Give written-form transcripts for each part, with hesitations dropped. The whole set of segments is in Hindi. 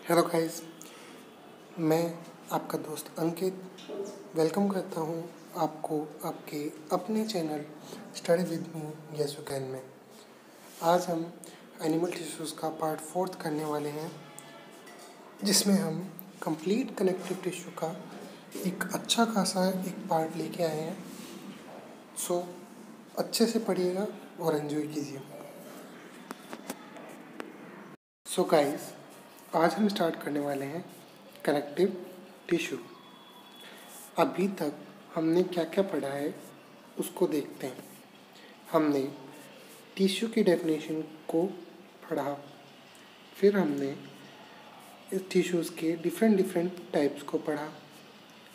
हेलो गाइस, मैं आपका दोस्त अंकित वेलकम करता हूं आपको आपके अपने channel study with me yes you can में। आज हम एनिमल टिश्यूज़ का पार्ट 4 करने वाले हैं, जिसमें हम कंप्लीट कनेक्टिव टिश्यू का एक अच्छा खासा एक पार्ट लेके आए हैं। सो अच्छे से पढ़िएगा और एंजॉय कीजिए। सो गाइस, आज हम स्टार्ट करने वाले हैं कनेक्टिव टिश्यू। अभी तक हमने क्या क्या पढ़ा है उसको देखते हैं। हमने टिश्यू की डेफिनेशन को पढ़ा, फिर हमने इस टिश्यूज़ के डिफरेंट टाइप्स को पढ़ा,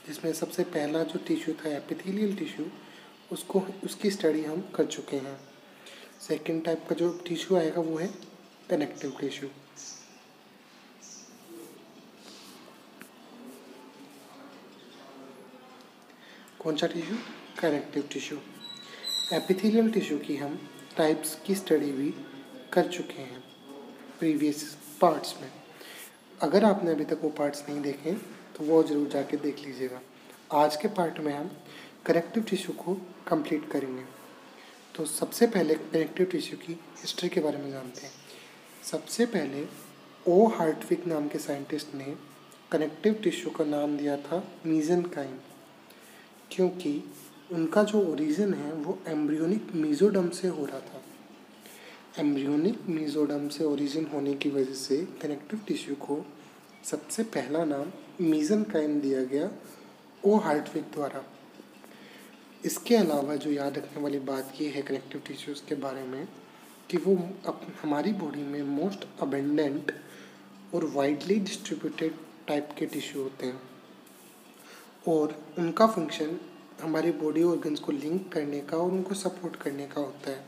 जिसमें सबसे पहला जो टिश्यू था एपिथेलियल टिश्यू, उसकी स्टडी हम कर चुके हैं। सेकंड टाइप का जो टिश्यू आएगा वो है कनेक्टिव टिश्यू। कौन सा tissue? Connective tissue. Epithelial tissue की हम टाइप्स की स्टडी भी कर चुके हैं प्रीवियस पार्ट्स में। अगर आपने अभी तक वो पार्ट्स नहीं देखे तो वो ज़रूर जाके देख लीजिएगा। आज के पार्ट में हम कनेक्टिव टिश्यू को कंप्लीट करेंगे। तो सबसे पहले कनेक्टिव टिश्यू की हिस्ट्री के बारे में जानते हैं। सबसे पहले ओ हार्टविग नाम के साइंटिस्ट ने कनेक्टिव टिश्यू का नाम दिया था मीजेनकाइम, क्योंकि उनका जो ओरिजिन है वो एम्ब्रियोनिक मीजोडर्म से हो रहा था। एम्ब्रियोनिक मीजोडर्म से ओरिजिन होने की वजह से कनेक्टिव टिश्यू को सबसे पहला नाम मीजेनकाइम दिया गया ओ हार्टविग द्वारा। इसके अलावा जो याद रखने वाली बात ये है कनेक्टिव टिश्यूज़ के बारे में कि वो हमारी बॉडी में मोस्ट अबेंडेंट और वाइडली डिस्ट्रीब्यूटेड टाइप के टिश्यू होते हैं, और उनका फंक्शन हमारे बॉडी ऑर्गन्स को लिंक करने का और उनको सपोर्ट करने का होता है।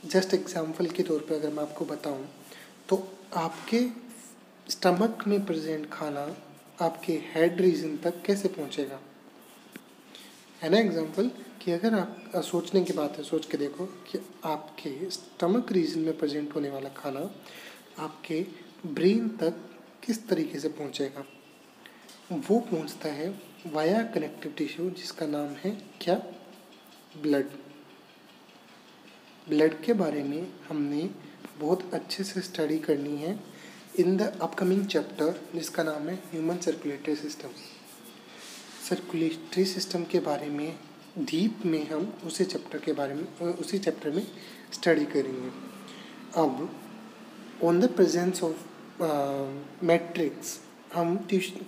जस्ट एग्जांपल के तौर पे अगर मैं आपको बताऊं तो आपके स्टमक में प्रेजेंट खाना आपके हेड रीजन तक कैसे पहुंचेगा, है ना। एग्जांपल कि अगर आप सोचने की बात है, सोच के देखो कि आपके स्टमक रीजन में प्रेजेंट होने वाला खाना आपके ब्रेन तक किस तरीके से पहुंचेगा। वो पहुंचता है वाया कनेक्टिव टिश्यू, जिसका नाम है क्या? ब्लड। ब्लड के बारे में हमने बहुत अच्छे से स्टडी करनी है इन द अपकमिंग चैप्टर, जिसका नाम है human circulatory system. Circulatory system के बारे में डीप में हम उसी चैप्टर में स्टडी करेंगे। अब on the presence of matrix, हम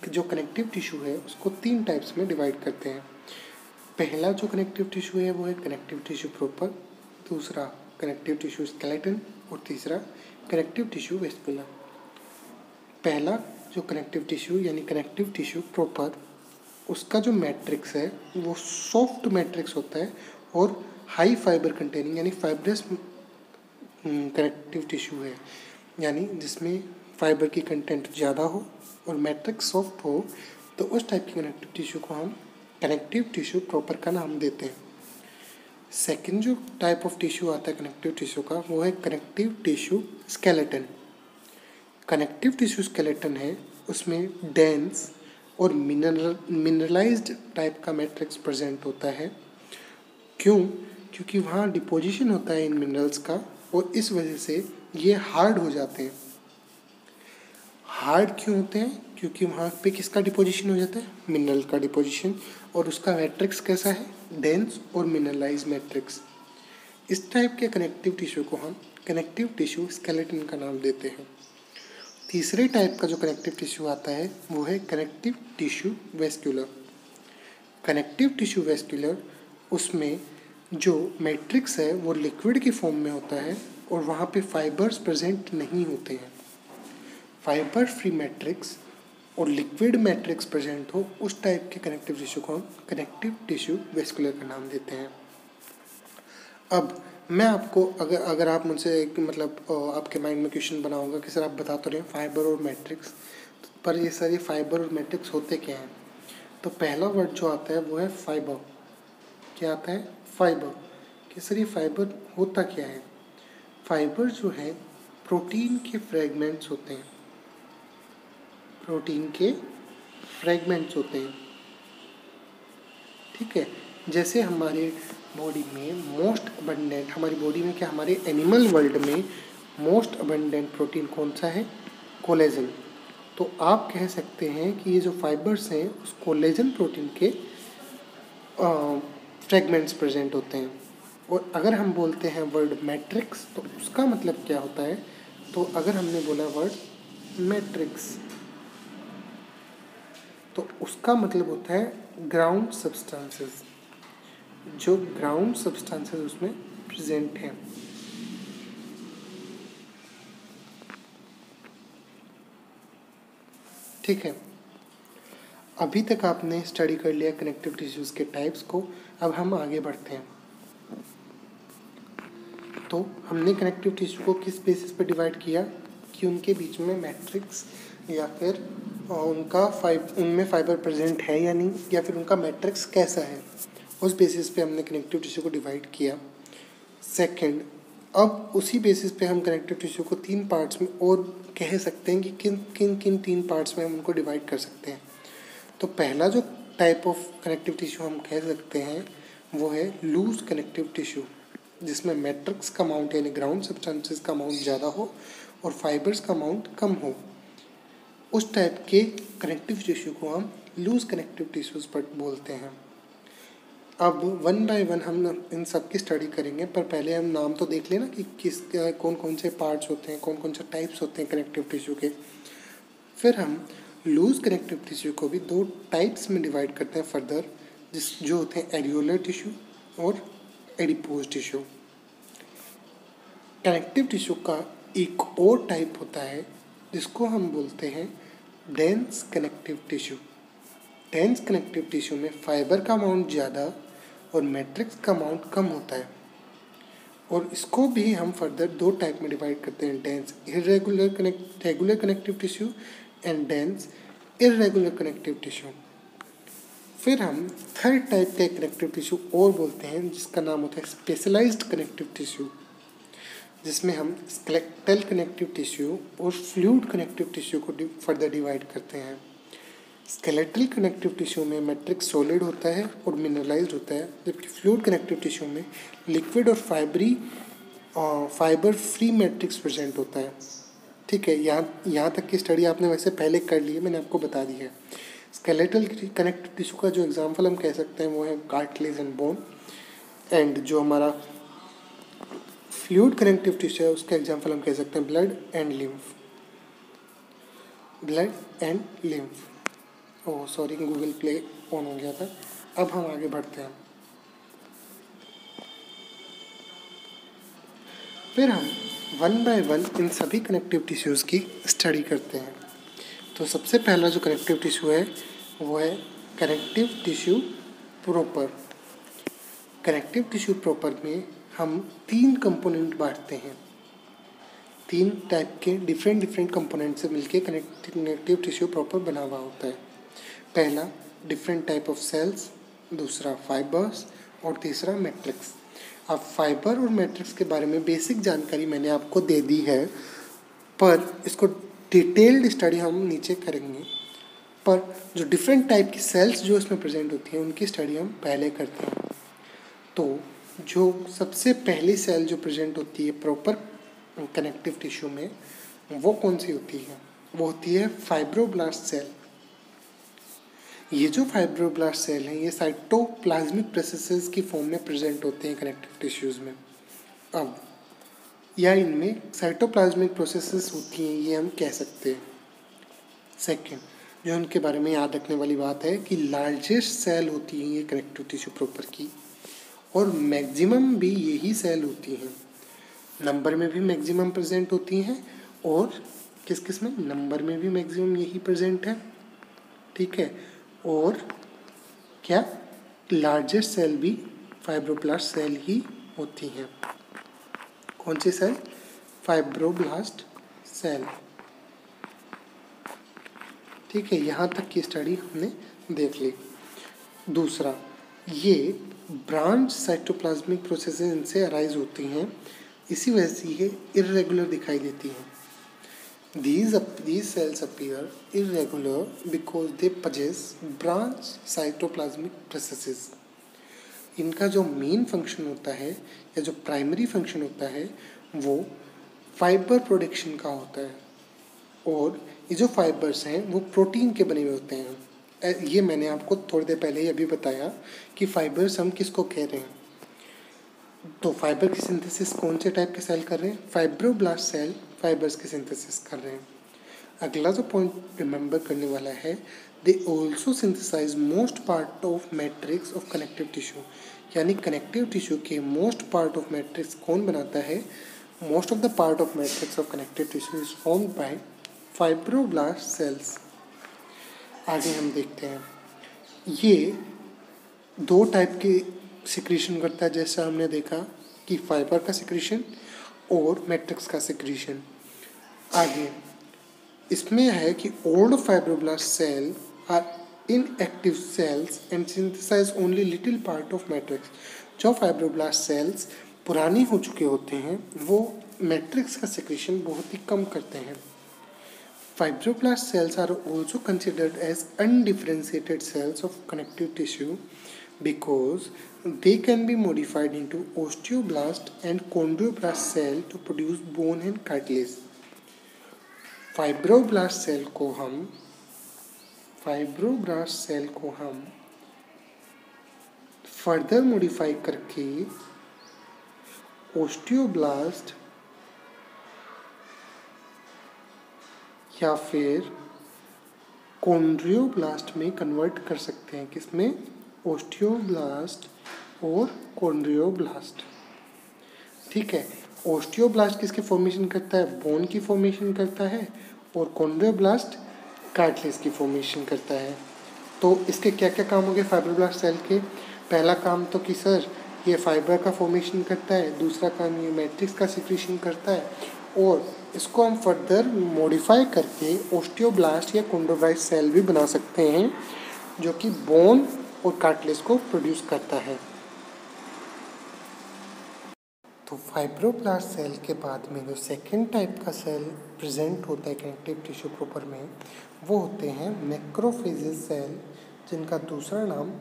जो कनेक्टिव टिश्यू है उसको 3 टाइप्स में डिवाइड करते हैं। पहला जो कनेक्टिव टिश्यू है वो है कनेक्टिव टिश्यू प्रॉपर, दूसरा कनेक्टिव टिश्यू स्केलेटन और तीसरा कनेक्टिव टिश्यू वेस्कुलर। पहला जो कनेक्टिव टिश्यू यानी कनेक्टिव टिश्यू प्रॉपर, उसका जो मैट्रिक्स है वो सॉफ्ट मैट्रिक्स होता है और हाई फाइबर कंटेनिंग यानी फाइब्रस कनेक्टिव टिश्यू है, यानी जिसमें फाइबर की कंटेंट ज़्यादा हो और मैट्रिक्स सॉफ्ट हो, तो उस टाइप की कनेक्टिव टिश्यू को हम कनेक्टिव टिश्यू प्रॉपर का नाम देते हैं। सेकंड जो टाइप ऑफ टिश्यू आता है कनेक्टिव टिश्यू का वो है connective tissue skeleton. Connective tissue skeleton है, उसमें डेंस और मिनरलाइज्ड टाइप का मैट्रिक्स प्रेजेंट होता है। क्योंकि वहाँ डिपोजिशन होता है इन मिनरल्स का, और इस वजह से ये हार्ड हो जाते हैं। हार्ड क्यों होते हैं? क्योंकि वहाँ पे किसका डिपोजिशन हो जाता है? मिनरल का डिपोजिशन, और उसका मैट्रिक्स कैसा है? डेंस और मिनरलाइज मैट्रिक्स। इस टाइप के कनेक्टिव टिश्यू को हम कनेक्टिव टिश्यू स्केलेटन का नाम देते हैं। तीसरे टाइप का जो कनेक्टिव टिश्यू आता है वो है connective tissue vascular. Connective tissue vascular, उसमें जो मैट्रिक्स है वो लिक्विड की फॉर्म में होता है और वहाँ पे फाइबर्स प्रेजेंट नहीं होते हैं। फाइबर फ्री मैट्रिक्स और लिक्विड मैट्रिक्स प्रेजेंट हो, उस टाइप के कनेक्टिव टिश्यू को हम कनेक्टिव टिश्यू वेस्कुलर का नाम देते हैं। अब मैं आपको अगर आप मुझसे आपके माइंड में क्वेश्चन बनाऊंगा कि सर आप बता तो रहे हैं फाइबर और मैट्रिक्स, पर ये सर ये फाइबर और मैट्रिक्स होते क्या हैं? तो पहला वर्ड जो आता है वो है फाइबर। क्या आता है? फाइबर। कि सर ये फाइबर होता क्या है? फाइबर जो है प्रोटीन के फ्रेगमेंट्स होते हैं। प्रोटीन के फ्रेगमेंट्स होते हैं। ठीक है, जैसे हमारे बॉडी में मोस्ट अबंडेंट, हमारी बॉडी में क्या, हमारे एनिमल वर्ल्ड में मोस्ट अबंडेंट प्रोटीन कौन सा है? कोलेजन। तो आप कह सकते हैं कि ये जो फाइबर्स हैं उस कोलेजन प्रोटीन के फ्रेगमेंट्स प्रेजेंट होते हैं। और अगर हम बोलते हैं वर्ड मैट्रिक्स तो उसका मतलब क्या होता है? तो अगर हमने बोला वर्ड मैट्रिक्स तो उसका मतलब होता है ग्राउंड सब्सटेंसेस, जो ग्राउंड सब्सटेंसेस उसमें प्रेजेंट हैं। ठीक है, अभी तक आपने स्टडी कर लिया कनेक्टिव टिश्यूज़ के टाइप्स को। अब हम आगे बढ़ते हैं। तो हमने कनेक्टिव टिश्यू को किस बेसिस पर डिवाइड किया कि उनके बीच में मैट्रिक्स या फिर उनमें फाइबर प्रेजेंट है या नहीं, या फिर उनका मैट्रिक्स कैसा है, उस बेसिस पे हमने कनेक्टिव टिश्यू को डिवाइड किया। सेकंड, अब उसी बेसिस पे हम कनेक्टिव टिश्यू को 3 पार्ट्स में और कह सकते हैं कि किन किन 3 पार्ट्स में हम उनको डिवाइड कर सकते हैं। तो पहला जो टाइप ऑफ कनेक्टिव टिश्यू हम कह सकते हैं वो है लूज कनेक्टिव टिश्यू, जिसमें मैट्रिक्स का अमाउंट यानी ग्राउंड सब्सटेंसेस का अमाउंट ज़्यादा हो और फाइबर्स का अमाउंट कम हो। उस टाइप के कनेक्टिव टिश्यू को हम लूज कनेक्टिव टिश्यूज़ पर बोलते हैं। अब 1 बाय 1 हम इन सब की स्टडी करेंगे, पर पहले हम नाम तो देख लेना कि कौन कौन से पार्ट्स होते हैं, कौन कौन से टाइप्स होते हैं कनेक्टिव टिश्यू के। फिर हम लूज कनेक्टिव टिश्यू को भी 2 टाइप्स में डिवाइड करते हैं फर्दर, जो होते हैं एरियोलर टिश्यू और एडिपोज टिश्यू। कनेक्टिव टिश्यू का एक और टाइप होता है जिसको हम बोलते हैं dense connective tissue. Dense connective tissue में फाइबर का अमाउंट ज़्यादा और मैट्रिक्स का अमाउंट कम होता है, और इसको भी हम फर्दर 2 टाइप में डिवाइड करते हैं, dense regular connective tissue and dense irregular connective tissue. फिर हम थर्ड टाइप का कनेक्टिव टिश्यू और बोलते हैं जिसका नाम होता है स्पेशलाइज्ड कनेक्टिव टिश्यू, जिसमें हम स्केलेटल कनेक्टिव टिश्यू और फ्लूइड कनेक्टिव टिश्यू को फर्दर डिवाइड करते हैं। स्केलेटल कनेक्टिव टिश्यू में मैट्रिक्स सॉलिड होता है और मिनरलाइज्ड होता है, जबकि फ्लूइड कनेक्टिव टिश्यू में लिक्विड और फाइबर फ्री मैट्रिक्स प्रेजेंट होता है। ठीक है, यहाँ तक की स्टडी आपने वैसे पहले कर ली है, मैंने आपको बता दी है। स्केलेटल कनेक्टिव टिश्यू का जो एग्जाम्पल हम कह सकते हैं वो है कार्टिलेज एंड बोन, एंड जो हमारा फ्लूइड कनेक्टिव टिश्यू है उसका एग्जाम्पल हम कह सकते हैं blood and lymph. Oh sorry, Google play on हो गया था। अब हम आगे बढ़ते हैं। फिर हम 1 बाय 1 इन सभी कनेक्टिव टिश्यूज़ की स्टडी करते हैं। तो सबसे पहला जो कनेक्टिव टिश्यू है वो है connective tissue proper. Connective tissue proper में हम 3 कंपोनेंट बांटते हैं, 3 टाइप के डिफरेंट कंपोनेंट से मिलके कनेक्टिव टिश्यू प्रॉपर बना हुआ होता है। पहला डिफरेंट टाइप ऑफ सेल्स, दूसरा फाइबर्स और तीसरा मैट्रिक्स। अब फाइबर और मैट्रिक्स के बारे में बेसिक जानकारी मैंने आपको दे दी है, पर इसको डिटेल्ड स्टडी हम नीचे करेंगे। पर जो डिफरेंट टाइप की सेल्स जो इसमें प्रेजेंट होती हैं उनकी स्टडी हम पहले करते हैं। तो जो सबसे पहली सेल जो प्रेजेंट होती है प्रॉपर कनेक्टिव टिश्यू में वो कौन सी होती है? वो होती है फाइब्रोब्लास्ट सेल। ये जो फाइब्रोब्लास्ट सेल हैं ये साइटोप्लाज्मिक प्रोसेसेस की फॉर्म में प्रेजेंट होते हैं कनेक्टिव टिश्यूज़ में। अब या इनमें साइटोप्लाज्मिक प्रोसेसेस होती हैं ये हम कह सकते हैं। सेकेंड, जो उनके बारे में याद रखने वाली बात है कि लार्जेस्ट सेल होती है ये कनेक्टिव टिश्यू प्रॉपर की, और मैक्सिमम भी यही सेल होती हैं। नंबर में भी मैक्सिमम प्रेजेंट होती हैं और किस में नंबर में भी मैक्सिमम यही प्रेजेंट है। ठीक है, और क्या लार्जेस्ट सेल भी फाइब्रोब्लास्ट सेल ही होती हैं। कौन सी सेल? Fibroblast cell. ठीक है, यहाँ तक की स्टडी हमने देख ली। दूसरा, ये ब्रांच साइटोप्लाज्मिक प्रोसेसेस इनसे अराइज होती हैं, इसी वजह से ये इर्रेगुलर दिखाई देती हैं। These cells appear irregular because they possess branch cytoplasmic processes. इनका जो मेन फंक्शन होता है या जो प्राइमरी फंक्शन होता है वो फाइबर प्रोडक्शन का होता है, और ये जो फाइबर्स हैं वो प्रोटीन के बने हुए होते हैं। ये मैंने आपको थोड़ी देर पहले ही अभी बताया कि फाइबर्स हम किसको कह रहे हैं। तो फाइबर की सिंथेसिस कौन से टाइप के सेल कर रहे हैं? फाइब्रोब्लास्ट सेल फाइबर्स की सिंथेसिस कर रहे हैं। अगला जो पॉइंट रिमेंबर करने वाला है, they also synthesise most part of matrix of connective tissue, यानी कनेक्टिव टिश्यू के मोस्ट पार्ट ऑफ मैट्रिक्स कौन बनाता है? Most of the part of matrix of connective tissue is formed by fibroblast cells. आगे हम देखते हैं, ये दो टाइप के सिक्रीशन करता है, जैसा हमने देखा कि फाइबर का सिक्रीशन और मैट्रिक्स का सिक्रीशन। आगे इसमें है कि old fibroblast cell are inactive cells and synthesise only little part of matrix. जो फाइब्रोब्लास्ट सेल्स पुरानी हो चुके होते हैं वो मैट्रिक्स का सिक्रीशन बहुत ही कम करते हैं। Fibroblast cells are also considered as undifferentiated cells of connective tissue because they can be modified into osteoblast and chondroblast cell to produce bone and cartilage. Fibroblast cell को हम फर्दर मॉडिफाई करके ओस्टियोब्लास्ट या फिर कॉन्ड्रियोब्लास्ट में कन्वर्ट कर सकते हैं। किसमें? ओस्टियोब्लास्ट और कॉन्ड्रियोब्लास्ट। ठीक है, ओस्टियोब्लास्ट किसके फॉर्मेशन करता है? बोन की फॉर्मेशन करता है, और कॉन्ड्रियोब्लास्ट कार्टिलेज की फॉर्मेशन करता है। तो इसके क्या क्या काम हो गए फाइब्रोब्लास्ट सेल के? पहला काम तो कि सर ये फाइबर का फॉर्मेशन करता है, दूसरा काम ये मैट्रिक्स का सिक्रीशन करता है, और इसको हम फर्दर मॉडिफाई करके ओस्टियोब्लास्ट या कॉन्ड्रोब्लास्ट सेल भी बना सकते हैं जो कि बोन और कार्टिलेज को प्रोड्यूस करता है। तो फाइब्रोब्लास्ट सेल के बाद में जो सेकेंड टाइप का सेल प्रेजेंट होता है कनेक्टिव टिश्यू प्रॉपर में, वो होते हैं मैक्रोफेजेस सेल, जिनका दूसरा नाम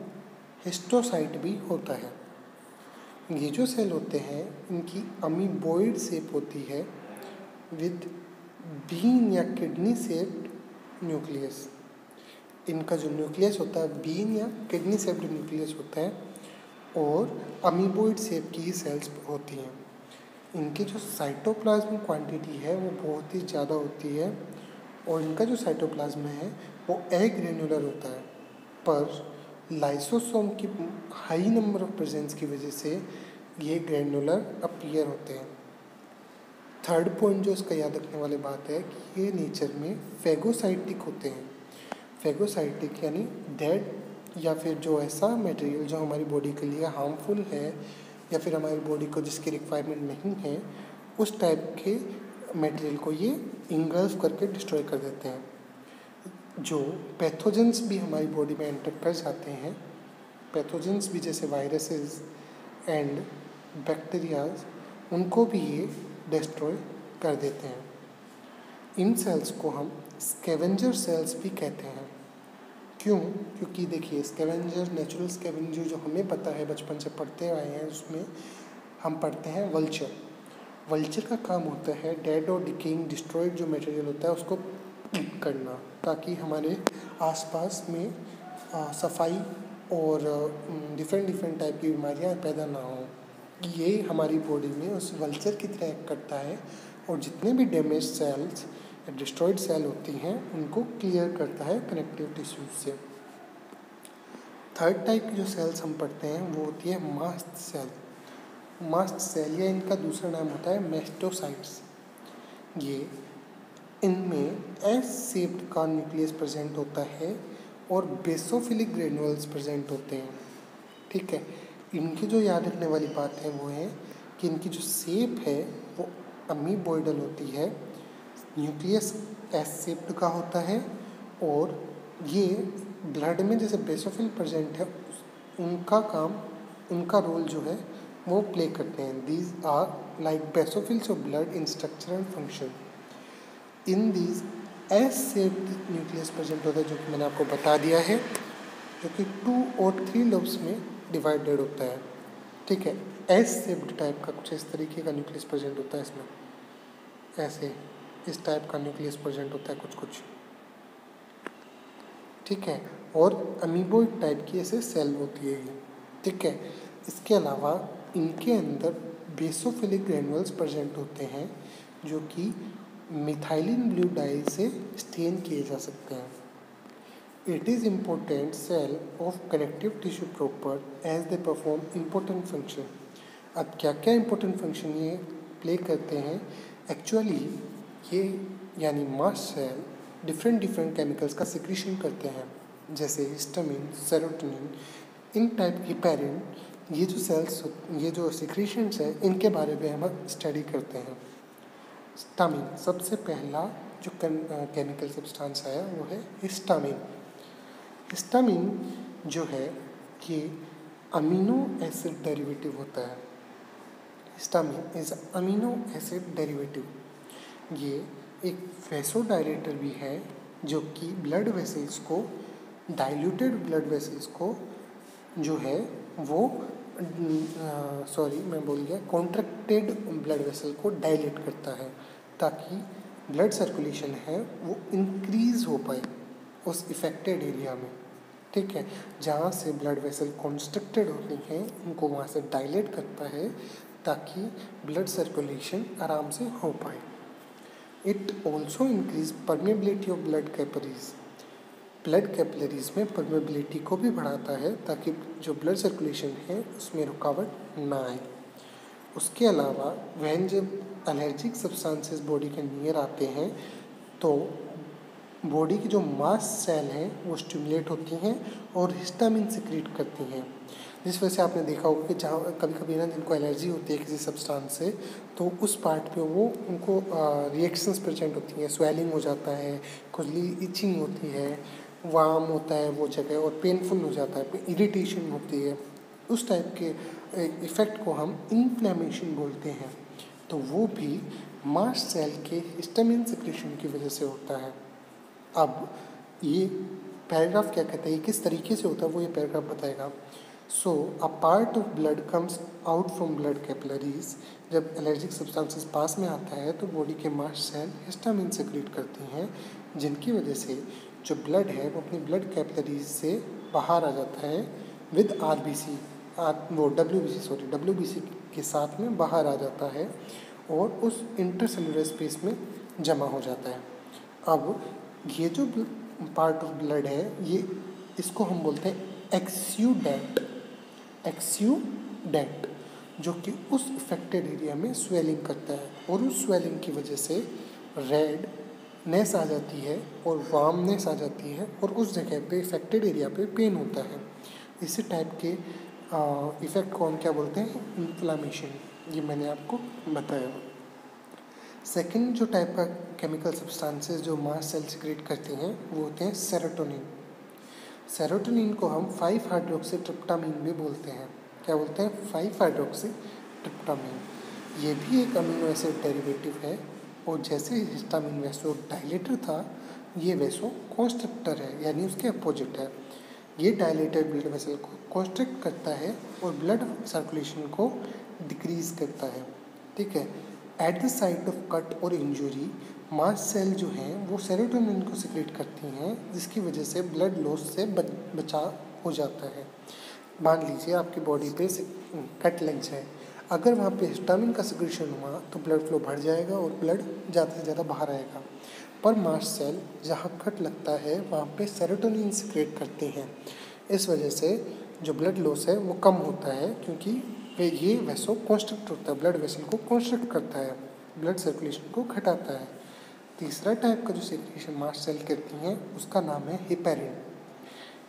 हिस्टोसाइट भी होता है। ये जो सेल होते हैं इनकी अमीबॉइड शेप होती है विद बीन या किडनी शेप्ड न्यूक्लियस। इनका जो न्यूक्लियस होता है बीन या किडनी शेप्ड न्यूक्लियस होता है, और अमीबॉइड शेप की ही सेल्स होती हैं। इनकी जो साइटोप्लाज्म क्वांटिटी है वो बहुत ही ज़्यादा होती है, और इनका जो साइटोप्लाज्म है वो एग्रेन्युलर होता है, पर लाइसोसोम की हाई नंबर ऑफ प्रेजेंस की वजह से ये ग्रेन्युलर अपीयर होते हैं। थर्ड पॉइंट जो इसका याद रखने वाली बात है कि ये नेचर में फेगोसाइटिक होते हैं। फेगोसाइटिक यानी डेड या फिर जो ऐसा मटेरियल जो हमारी बॉडी के लिए हार्मफुल है या फिर हमारी बॉडी को जिसकी रिक्वायरमेंट नहीं है, उस टाइप के मटेरियल को ये इंगल्फ करके डिस्ट्रॉय कर देते हैं। जो पैथोजेंस भी हमारी बॉडी में एंटर कर जाते हैं, पैथोजेंस भी जैसे वायरसेस एंड बैक्टीरियाज, उनको भी ये डिस्ट्रॉय कर देते हैं। इन सेल्स को हम स्कैवेंजर सेल्स भी कहते हैं। क्यों? क्योंकि देखिए स्कैवेंजर, नेचुरल स्कैवेंजर जो हमें पता है बचपन से पढ़ते आए हैं, उसमें हम पढ़ते हैं वल्चर। वल्चर का काम होता है डेड और डिकेइंग डिस्ट्रॉयड जो मटेरियल होता है उसको ईट करना, ताकि हमारे आसपास में सफाई और डिफरेंट टाइप की बीमारियां पैदा ना हों। ये हमारी बॉडी में उस वल्चर की तरह एक्ट करता है, और जितने भी डैमेज सेल्स या डिस्ट्रॉयड सेल होती हैं उनको क्लियर करता है कनेक्टिव टिश्यूज से। थर्ड टाइप की जो सेल्स हम पढ़ते हैं वो होती है मास्ट सेल। मास्ट सेल या इनका दूसरा नाम होता है मैस्टोसाइट्स। ये इनमें एस शेप्ड का न्यूक्लियस प्रेजेंट होता है और बेसोफिलिक ग्रेन्यूल्स प्रेजेंट होते हैं। ठीक है, इनकी जो याद रखने वाली बात है वो है कि इनकी जो शेप है वो अमीबॉइडल होती है, न्यूक्लियस एस शेप्ड का होता है, और ये ब्लड में जैसे बेसोफिल प्रेजेंट है उनका रोल जो है वो प्ले करते हैं। These are like basophils of blood in structure and function. In these S shaped nucleus present होता है, जो कि मैंने आपको बता दिया है, जो कि 2 और 3 लोब्स में डिवाइडेड होता है। ठीक है, एस शेप्ड टाइप का कुछ इस तरीके का न्यूक्लियस प्रेजेंट होता है इसमें, ऐसे इस टाइप का न्यूक्लियस प्रेजेंट होता है कुछ। ठीक है, और अमीबोइड टाइप की ऐसे सेल होती है ये। ठीक है, इसके अलावा इनके अंदर बेसोफिलिक ग्रैन्युल्स प्रेजेंट होते हैं, जो कि मिथाइलिन ब्लू डाई से स्टेन किए जा सकते हैं। It is important cell of connective tissue proper as they perform important function. अब क्या क्या इम्पोर्टेंट फंक्शन ये प्ले करते हैं? एक्चुअली ये यानी मास्ट सेल डिफरेंट केमिकल्स का सिक्रीशन करते हैं, जैसे हिस्टामिन, सेरोटोनिन, इन टाइप की पेरिन। ये जो सेल्स, ये जो सिक्रीशंस है, इनके बारे में हम स्टडी करते हैं। हिस्टामिन, सबसे पहला जो केमिकल सब्सटेंस है वो है हिस्टामिन। हिस्टामिन जो है कि अमीनो एसिड डेरिवेटिव होता है। Histamine is amino acid derivative. ये एक वैसोडायलेटर भी है, जो कि ब्लड वेसल्स को, डाइल्यूटेड ब्लड वेसल्स को जो है वो मैं बोल गया, कॉन्ट्रैक्टेड ब्लड वेसल को डायलेट करता है, ताकि ब्लड सर्कुलेशन है वो इंक्रीज हो पाए उस इफेक्टेड एरिया में। ठीक है, जहाँ से ब्लड वेसल कॉन्स्ट्रिक्टेड होती हैं उनको वहाँ से डायलेट करता है, ताकि ब्लड सर्कुलेशन आराम से हो पाए। It also increase permeability of blood capillaries. Blood capillaries में परमेबिलिटी को भी बढ़ाता है, ताकि जो ब्लड सर्कुलेशन है उसमें रुकावट ना आए। उसके अलावा वह जब एलर्जिक सब्सटेंसेस बॉडी के नियर आते हैं, तो बॉडी की जो मास्ट सेल हैं वो स्टिमुलेट होती हैं और हिस्टामिन सिक्रीट करती हैं। जिस वजह से आपने देखा होगा कि जहाँ कभी कभी ना जिनको एलर्जी होती है किसी सब्सटेंस से, तो उस पार्ट पे वो उनको रिएक्शंस प्रेजेंट होती हैं, स्वेलिंग हो जाता है, खुजली, इचिंग होती है, वार्म होता है वो जगह और पेनफुल हो जाता है, इरिटेशन होती है। उस टाइप के इफ़ेक्ट को हम इन्फ्लेमेशन बोलते हैं। तो वो भी मास्ट सेल के हिस्टामिन सिक्रीशन की वजह से होता है। अब ये पैराग्राफ क्या कहता है, ये किस तरीके से होता है, वो ये पैराग्राफ बताएगा। So a part of blood comes out from blood capillaries. जब एलर्जिक सब्सटेंसेस पास में आता है तो बॉडी के मास्ट सेल हिस्टामिन सिक्रीट करती हैं, जिनकी वजह से जो ब्लड है वो अपनी ब्लड कैपिलरीज से बाहर आ जाता है विद आरबीसी, डब्ल्यूबीसी के साथ में बाहर आ जाता है और उस इंटरसेलुलर स्पेस में जमा हो जाता है। अब ये जो पार्ट ऑफ ब्लड है, ये इसको हम बोलते हैं एक्स्यूडेंट, जो कि उस इफेक्टेड एरिया में स्वेलिंग करता है, और उस स्वेलिंग की वजह से रेडनेस आ जाती है और वार्मनेस आ जाती है, और उस जगह पे इफेक्टेड एरिया पे पेन होता है। इसी टाइप के इफ़ेक्ट को हम क्या बोलते हैं? इन्फ्लामेशन। ये मैंने आपको बताया। सेकंड जो टाइप का केमिकल सब्सटेंसेस जो मास्ट सेल सिक्रेट करते हैं वो होते हैं सेरोटोनिन। सेरोटोनिन को हम 5-हाइड्रोक्सी भी बोलते हैं। क्या बोलते हैं? 5-हाइड्रोक्सी। ये भी एक अमीनो एसिड डेरिवेटिव है, और जैसे हिस्टामिन वैसो डायलेटर था, ये वैसो कॉन्स्ट्रिक्टर है, यानी उसके अपोजिट है। ये डायलेटेड ब्लड वेसल को कॉन्स्ट्रिक्ट करता है और ब्लड सर्कुलेशन को डिक्रीज करता है। ठीक है, at the site of cut और इंजरी मास्ट सेल जो हैं वो सेरोटोनिन को सिक्रेट करती हैं, जिसकी वजह से ब्लड लॉस से बचाव हो जाता है। मान लीजिए आपकी बॉडी पे कट लग जाए, अगर वहाँ पे हिस्टामिन का सिक्रेशन हुआ तो ब्लड फ्लो बढ़ जाएगा और ब्लड ज़्यादा से ज़्यादा बाहर आएगा। पर मास्ट सेल जहाँ कट लगता है वहाँ पे सेरोटोनिन सिक्रेट करते हैं। इस वजह से जो ब्लड लॉस है वो कम होता है, क्योंकि ये वैसो कॉन्स्ट्रिक्ट होता है, ब्लड वेसल को कॉन्स्ट्रिक्ट करता है, ब्लड सर्कुलेशन को घटाता है। तीसरा टाइप का जो सिक्रेशन मास्ट सेल करती हैं उसका नाम है हेपेरिन।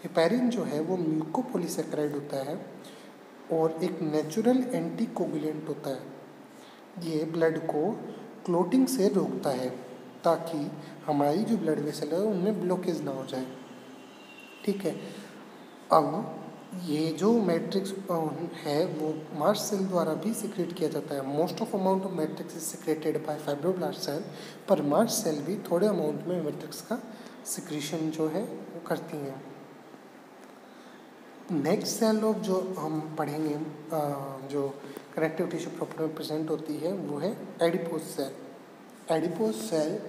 हेपेरिन जो है वो म्यूकोपॉलीसेकेराइड होता है और एक नेचुरल एंटीकोगुलेंट होता है। ये ब्लड को क्लोटिंग से रोकता है, ताकि हमारी जो ब्लड वेसल है उनमें ब्लॉकेज ना हो जाए। ठीक है, अब ये जो मैट्रिक्स है वो मास्ट सेल द्वारा भी सिक्रेट किया जाता है। Most of amount of matrix is secreted by fibroblast cell, पर मास्ट सेल भी थोड़े अमाउंट में मैट्रिक्स का सिक्रीशन जो है वो करती हैं। नेक्स्ट सेल ऑफ जो हम पढ़ेंगे जो कनेक्टिव टिश्यू प्रॉपर्टी में प्रेजेंट होती है वो है एडिपोज सेल। एडिपोज सेल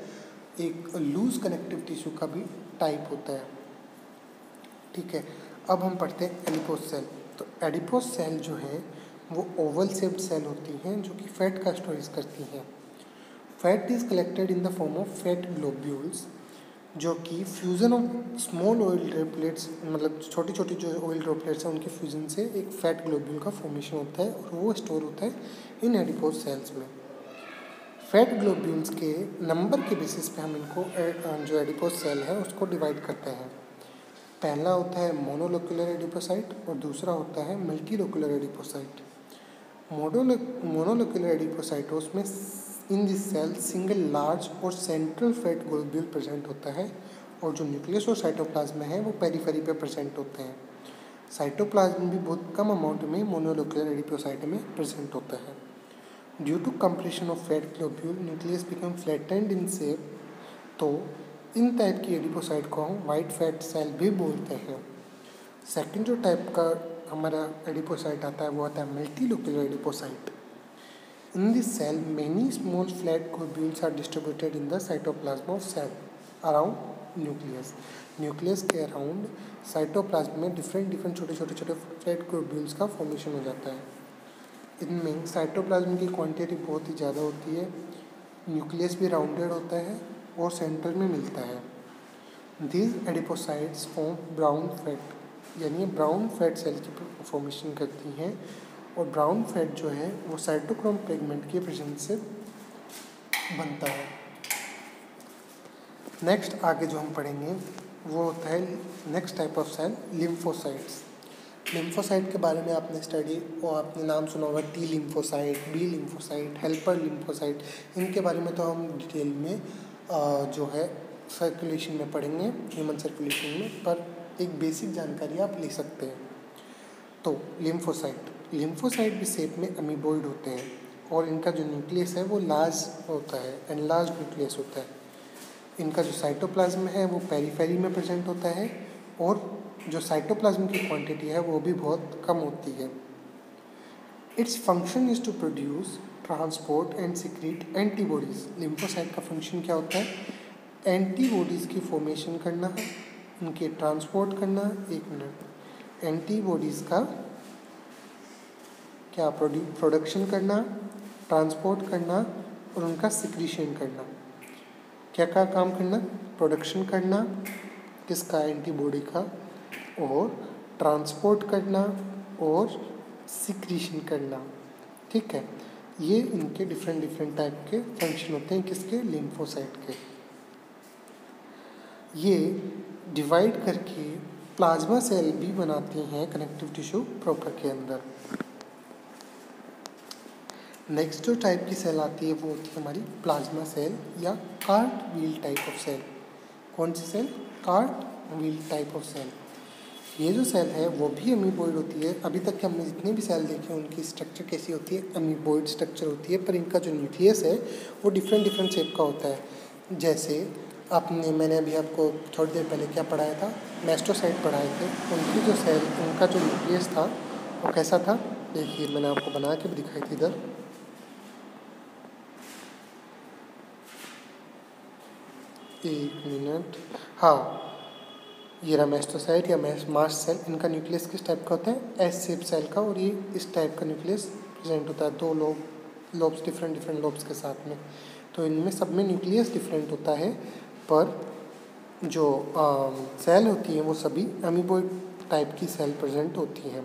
एक लूज कनेक्टिव टिश्यू का भी टाइप होता है। ठीक है, अब हम पढ़ते हैं एडिपोज सेल। तो एडिपोज सेल जो है वो ओवल शेप्ड सेल होती हैं जो कि फैट का स्टोरेज करती हैं। Fat is collected in the form of fat globules, जो कि fusion of small oil droplets, मतलब छोटी छोटी जो ऑयल ड्रॉपलेट्स हैं उनके फ्यूज़न से एक फैट ग्लोब्यूल का फॉर्मेशन होता है और वो स्टोर होता है इन एडिपोज सेल्स में। फैट ग्लोब्यूल्स के नंबर के बेसिस पे हम इनको जो एडिपोज सेल है उसको डिवाइड करते हैं। पहला होता है मोनोलोक्यूलर एडिपोसाइट और दूसरा होता है मल्टीलोक्यूलर एडिपोसाइट। मोनोलोक्यूलर एडिपोसाइटोस में in this cell single large और सेंट्रल फैट ग्लोब्यूल प्रेजेंट होता है, और जो न्यूक्लियस और साइटोप्लाज्म है वो पेरिफेरी पे प्रेजेंट होते हैं। साइटोप्लाज्म भी बहुत कम अमाउंट में मोनोलोक्यूलर एडिपोसाइट में प्रेजेंट होता है। Due to compression of fat globule nucleus become flattened in shape, तो इन टाइप की एडिपोसाइट को हम वाइट फैट सेल भी बोलते हैं। सेकंड जो टाइप का हमारा एडिपोसाइट आता है वो आता है multilocular adipocyte. In this cell many small flat globules are distributed in the cytoplasm of cell around nucleus. Nucleus के अराउंड साइटोप्लाज्म में डिफरेंट छोटे छोटे फ्लैट ग्लोब्यूल्स का फॉर्मेशन हो जाता है। इनमें साइटोप्लाज्म की क्वांटिटी बहुत ही ज़्यादा होती है, न्यूक्लियस भी राउंडेड होता है और सेंटर में मिलता है। These adipocytes form brown fat, यानी ब्राउन फैट सेल की फॉर्मेशन करती हैं, और ब्राउन फैट जो है वो साइटोक्रोम पिगमेंट के प्रेजेंस से बनता है। नेक्स्ट आगे जो हम पढ़ेंगे वो होता है next type of cell lymphocytes. Lymphocyte के बारे में आपने स्टडी और आपने नाम सुना होगा, T lymphocyte, B lymphocyte, helper lymphocyte. इनके बारे में तो हम डिटेल में जो है सर्कुलेशन में पढ़ेंगे, ह्यूमन सर्कुलेशन में, पर एक बेसिक जानकारी आप ले सकते हैं। तो लिम्फोसाइट भी शेप में अमीबॉइड होते हैं, और इनका जो न्यूक्लियस है वो लार्ज होता है, एनलार्ज न्यूक्लियस होता है। इनका जो साइटोप्लाज्म है वो पेरिफेरी में प्रेजेंट होता है, और जो साइटोप्लाज्म की क्वांटिटी है वो भी बहुत कम होती है। Its function is to produce, transport and secrete antibodies. Lymphocyte का फंक्शन क्या होता है? एंटीबॉडीज़ की फॉर्मेशन करना, उनके ट्रांसपोर्ट करना, एंटीबॉडीज़ का क्या प्रोडक्शन करना, ट्रांसपोर्ट करना और उनका सिक्रीशन करना। क्या काम करना? प्रोडक्शन करना किसका? एंटीबॉडी का, और ट्रांसपोर्ट करना और सिक्रीशन करना। ठीक है, ये इनके डिफरेंट टाइप के फंक्शन होते हैं किसके? लिम्फोसाइट के। ये डिवाइड करके प्लाज्मा सेल भी बनाते हैं कनेक्टिव टिश्यू प्रॉपर के अंदर। नेक्स्ट जो टाइप की सेल आती है वो होती है हमारी प्लाज्मा सेल या cart wheel type of cell. कौन सी cell? Cart wheel type of cell. ये जो सेल है वो भी अमीबॉइड होती है। अभी तक के हमने जितने भी सेल देखे हैं उनकी स्ट्रक्चर कैसी होती है? अमीबॉइड स्ट्रक्चर होती है, पर इनका जो न्यूक्लियस है वो डिफरेंट शेप का होता है। जैसे मैंने अभी आपको थोड़ी देर पहले क्या पढ़ाया था? मैस्टोसाइट पढ़ाए थे। उनकी जो सेल, उनका जो न्यूक्लियस था वो कैसा था? देखिए, मैंने आपको बना के भी दिखाई थी इधर। एक मिनट, हाँ, ये रहा मैस्टोसाइट या मास्ट सेल। इनका न्यूक्लियस किस टाइप का होता है? एस शेप सेल का, और ये इस टाइप का न्यूक्लियस प्रेजेंट होता है, दो लोब्स डिफरेंट लोब्स के साथ में। तो इनमें सब में न्यूक्लियस डिफरेंट होता है, पर जो सेल होती हैं वो सभी अमीबॉइड टाइप की सेल प्रेजेंट होती हैं।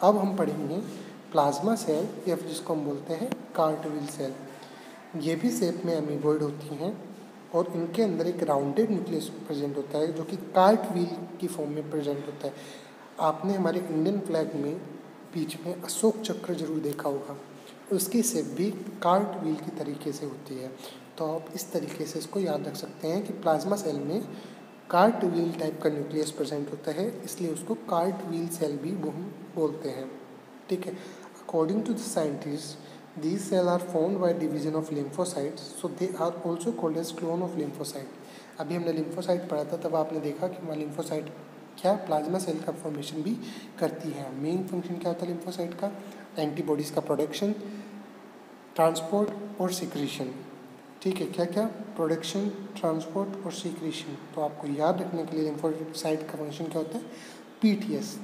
अब हम पढ़ेंगे प्लाज्मा सेल, या फिर जिसको हम बोलते हैं कार्टविल सेल। ये भी शेप में अमीबॉइड होती हैं, और इनके अंदर एक राउंडेड न्यूक्लियस प्रेजेंट होता है जो कि कार्ट व्हील की फॉर्म में प्रेजेंट होता है। आपने हमारे इंडियन फ्लैग में बीच में अशोक चक्र जरूर देखा होगा, उसकी शेप भी कार्ट व्हील की तरीके से होती है। तो आप इस तरीके से इसको याद रख सकते हैं कि प्लाज्मा सेल में कार्ट व्हील टाइप का न्यूक्लियस प्रेजेंट होता है, इसलिए उसको कार्ट व्हील सेल भी हम बोलते हैं। ठीक है। According to the scientist these cell are formed by division of lymphocytes, so they are also called as clone of lymphocyte. अभी हमने लिम्फोसाइट पढ़ा था, तब आपने देखा कि वहाँ लिम्फोसाइट क्या प्लाज्मा सेल का फॉर्मेशन भी करती है। मेन फंक्शन क्या होता है लिम्फोसाइट का? एंटीबॉडीज़ का प्रोडक्शन, ट्रांसपोर्ट और सिक्रीशन। ठीक है, क्या क्या? प्रोडक्शन, ट्रांसपोर्ट और सिक्रीशन। तो आपको याद रखने के लिए लिम्फोसाइट का फंक्शन क्या होता है? पीटीएस।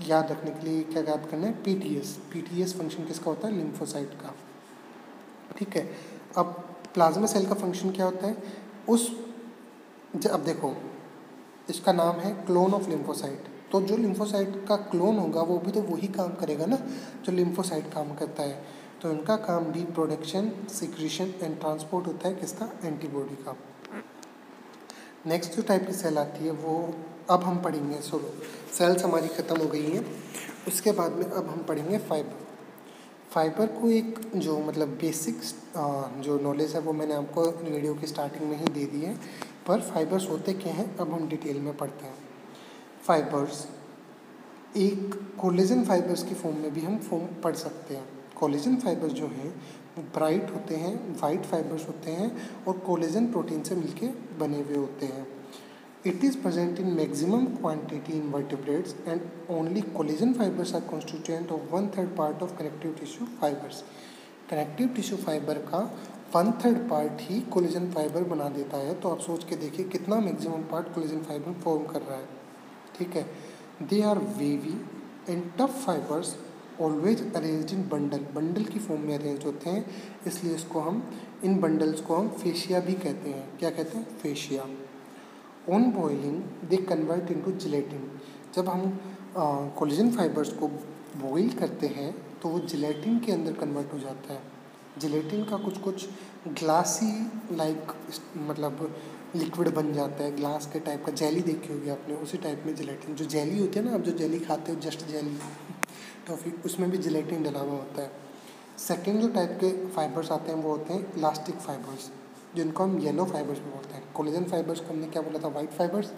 याद रखने के लिए क्या याद करना है? पीटीएस। पीटीएस फंक्शन किसका होता है? लिम्फोसाइट का। ठीक है। अब प्लाज्मा सेल का फंक्शन क्या होता है? अब देखो, इसका नाम है क्लोन ऑफ लिम्फोसाइट। तो जो लिम्फोसाइट का क्लोन होगा वो भी तो वही काम करेगा ना जो लिम्फोसाइट काम करता है। तो इनका काम भी प्रोडक्शन, सिक्रीशन एंड ट्रांसपोर्ट होता है किसका? एंटीबॉडी का। नेक्स्ट जो टाइप की सेल आती है वो अब हम पढ़ेंगे। सेल्स हमारी ख़त्म हो गई हैं, उसके बाद में अब हम पढ़ेंगे फाइबर। फाइबर को एक जो मतलब बेसिक्स जो नॉलेज है वो मैंने आपको वीडियो की स्टार्टिंग में ही दे दी है, पर फाइबर्स होते क्या हैं अब हम डिटेल में पढ़ते हैं। फाइबर्स एक कोलेजन फाइबर्स की फॉर्म में भी हम फॉर्म पढ़ सकते हैं। कोलेजन फाइबर्स जो हैं वो ब्राइट होते हैं, वाइट फाइबर्स होते हैं और कोलेजन प्रोटीन से मिलके बने हुए होते हैं। It is present in maximum quantity in vertebrates and only collagen fibres are constituent of 1/3 part of connective tissue fibres. Connective tissue fibre का 1/3 पार्ट ही कोलेजन फाइबर बना देता है। तो आप सोच के देखिए कितना maximum part collagen fibre form कर रहा है। ठीक है। They are wavy and tough fibres always arranged in bundle की फॉर्म में अरेंज होते हैं, इसलिए इन बंडल्स को हम फेशिया भी कहते हैं। क्या कहते हैं? Fascia. On boiling they convert into gelatin. जब हम कोलेजन फाइबर्स को बॉइल करते हैं तो वो जिलेटिन के अंदर कन्वर्ट हो जाता है। जिलेटिन का कुछ ग्लासी मतलब लिक्विड बन जाता है, ग्लास के टाइप का। जेली देखी होगी आपने, उसी टाइप में जिलेटिन, जो जेली होती है ना, आप जो जेली खाते हो जस्ट जेली टॉफी, उसमें भी जिलेटिन डला हुआ होता है। सेकेंड जो टाइप के फाइबर्स आते हैं वो होते हैं इलास्टिक फाइबर्स, जिनको हम येलो फाइबर्स भी बोलते हैं। कोलेजन फाइबर्स को हमने क्या बोला था? White fibres.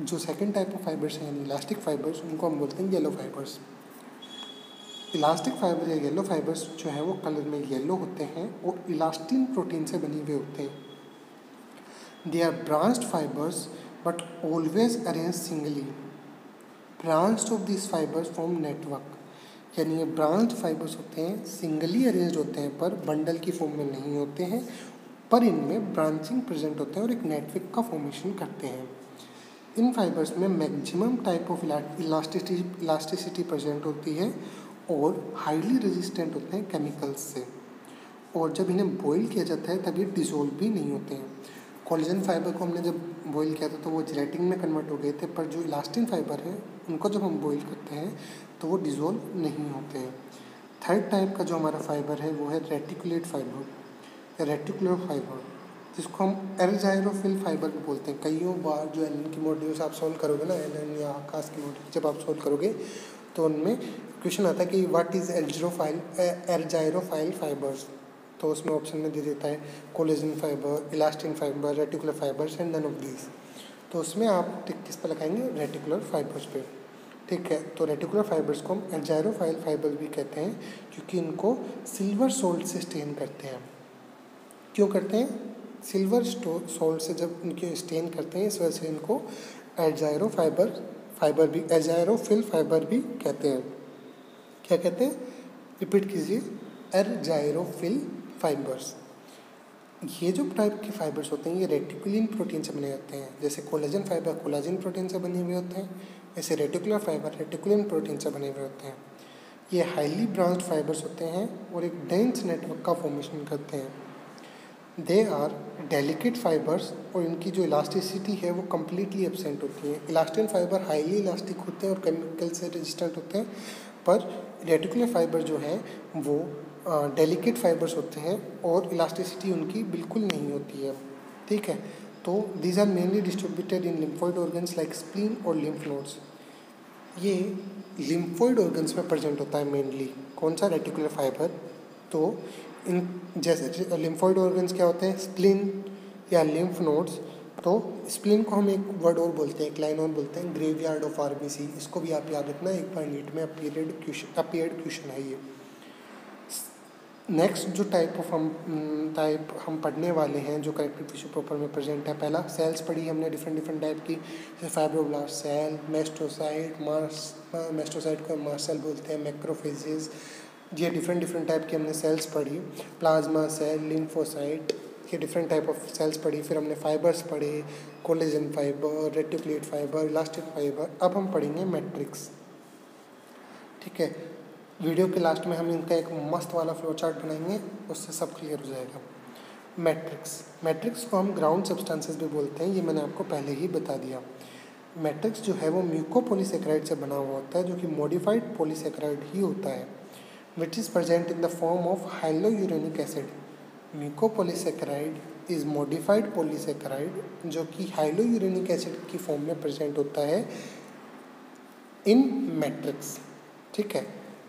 जो सेकेंड टाइप ऑफ फाइबर्स हैं यानी इलास्टिक फाइबर्स, उनको हम बोलते हैं येलो फाइबर्स। इलास्टिक फाइबर या येलो फाइबर्स जो है वो कलर में येलो होते हैं और इलास्टिन प्रोटीन से बने हुए होते हैं। They are branched fibres but always arrange singly. Branched of this fibres form network, यानी ये ब्रांच्ड फाइबर्स होते हैं, सिंगली अरेंज्ड होते हैं पर बंडल की फॉर्म में नहीं होते हैं, पर इनमें ब्रांचिंग प्रेजेंट होते हैं और एक नेटवर्क का फॉर्मेशन करते हैं। इन फाइबर्स में maximum type of elasticity present होती है और हाईली रेजिस्टेंट होते हैं केमिकल्स से, और जब इन्हें बॉईल किया जाता है तब ये डिसॉल्व भी नहीं होते हैं। कोलेजन फाइबर को हमने जब बॉईल किया था तो वो जिलेटिन में कन्वर्ट हो गए थे, पर जो इलास्टिन फाइबर है उनको जब हम बॉईल करते हैं तो वो डिसॉल्व नहीं होते हैं। थर्ड टाइप का जो हमारा फाइबर है वो है रेटिकुलेट फाइबर या रेटिकुलर फाइबर, जिसको हम एर्जाइरोफिल फाइबर भी बोलते हैं। कईयों बार जो एलन की मॉड्यूल्स आप सॉल्व करोगे ना, एलन या आकाश की मॉड्यूल जब आप सॉल्व करोगे तो उनमें क्वेश्चन आता है कि व्हाट इज़ एर्जाइरोफाइल फाइबर्स, तो उसमें ऑप्शन में दे देता है collagen fibre, elastin fibre, reticular fibres and none of these. तो उसमें आप टिक किस पर लगाएंगे? रेटिकुलर फाइबर्स पे। ठीक है। तो रेटिकुलर फाइबर्स को हम एर्जाइरोफाइल फाइबर भी कहते हैं क्योंकि इनको सिल्वर सोल्ट से स्टेन करते हैं। क्यों करते हैं? सिल्वर सोल्ट से जब इनके स्टेन करते हैं इस वजह से इनको एर्जाइरोफिल फाइबर भी कहते हैं। क्या कहते हैं? रिपीट कीजिए, एर्जाइरोफिल फाइबर्स। ये जो टाइप के फाइबर्स होते हैं ये रेटिकुलिन प्रोटीन से बने होते हैं। जैसे कोलेजन फाइबर कोलाजिन प्रोटीन से बने हुए होते हैं, वैसे रेटिकुलर फाइबर रेटिकुलिन प्रोटीन से बने हुए होते हैं। ये हाईली ब्रांच्ड फाइबर्स होते हैं और एक डेंस नेटवर्क का फॉर्मेशन करते हैं। दे आर डेलिकेट फाइबर्स और इनकी जो इलास्टिसिटी है वो कम्प्लीटली एब्सेंट होती है। इलास्टिन फाइबर हाईली इलास्टिक होते हैं और केमिकल से रेजिस्टेंट होते हैं, पर रेटिकुलर फाइबर जो है वो डेलिकेट फाइबर्स होते हैं और इलास्टिसिटी उनकी बिल्कुल नहीं होती है। ठीक है। तो these are mainly distributed in lymphoid organs like spleen और लिम्फ नोड्स। ये लिम्फोइड ऑर्गन्स में प्रेजेंट होता है मेनली। कौन सा? Reticular fibre. तो इन जैसे लिम्फोइड ऑर्गन्स क्या होते हैं? स्प्लीन या लिम्फ नोड्स, तो स्प्लीन को हम एक वर्ड और बोलते हैं, एक लाइन और बोलते हैं, ग्रेवयार्ड ऑफ आरबीसी। इसको भी आप याद रखना, एक बार नीट में अपीयर्ड क्वेश्चन है ये। नेक्स्ट जो टाइप हम पढ़ने वाले हैं जो कनेक्टिव टिश्यू प्रॉपर में प्रेजेंट है, पहला सेल्स पढ़ी हमने डिफरेंट टाइप की, जैसे फाइब्रोब्लास्ट सेल, मेस्टोसाइट, मेस्टोसाइट को मास्ट सेल बोलते हैं, मैक्रोफेजेस, ये डिफरेंट टाइप की हमने सेल्स पढ़ी। प्लाज्मा सेल, लिम्फोसाइट, ये डिफरेंट टाइप ऑफ सेल्स पढ़ी। फिर हमने फाइबर्स पढ़े, collagen fibre, reticulate fibre, elastic fibre. अब हम पढ़ेंगे मैट्रिक्स, ठीक है। वीडियो के लास्ट में हम इनका एक मस्त वाला फ्लो चार्ट बनाएंगे, उससे सब क्लियर हो जाएगा। मैट्रिक्स को हम ग्राउंड सब्सटेंसेस भी बोलते हैं, ये मैंने आपको पहले ही बता दिया। मैट्रिक्स जो है वो म्यूकोपॉलीसेकेराइड से बना हुआ होता है, जो कि मॉडिफाइड पॉलीसेकेराइड ही होता है, which is present in the form of hyaluronic acid. Mucopolysaccharide is modified polysaccharide जो कि हाइलोयूरेनिक एसिड की फॉर्म में प्रेजेंट होता है इन मैट्रिक्स, ठीक है।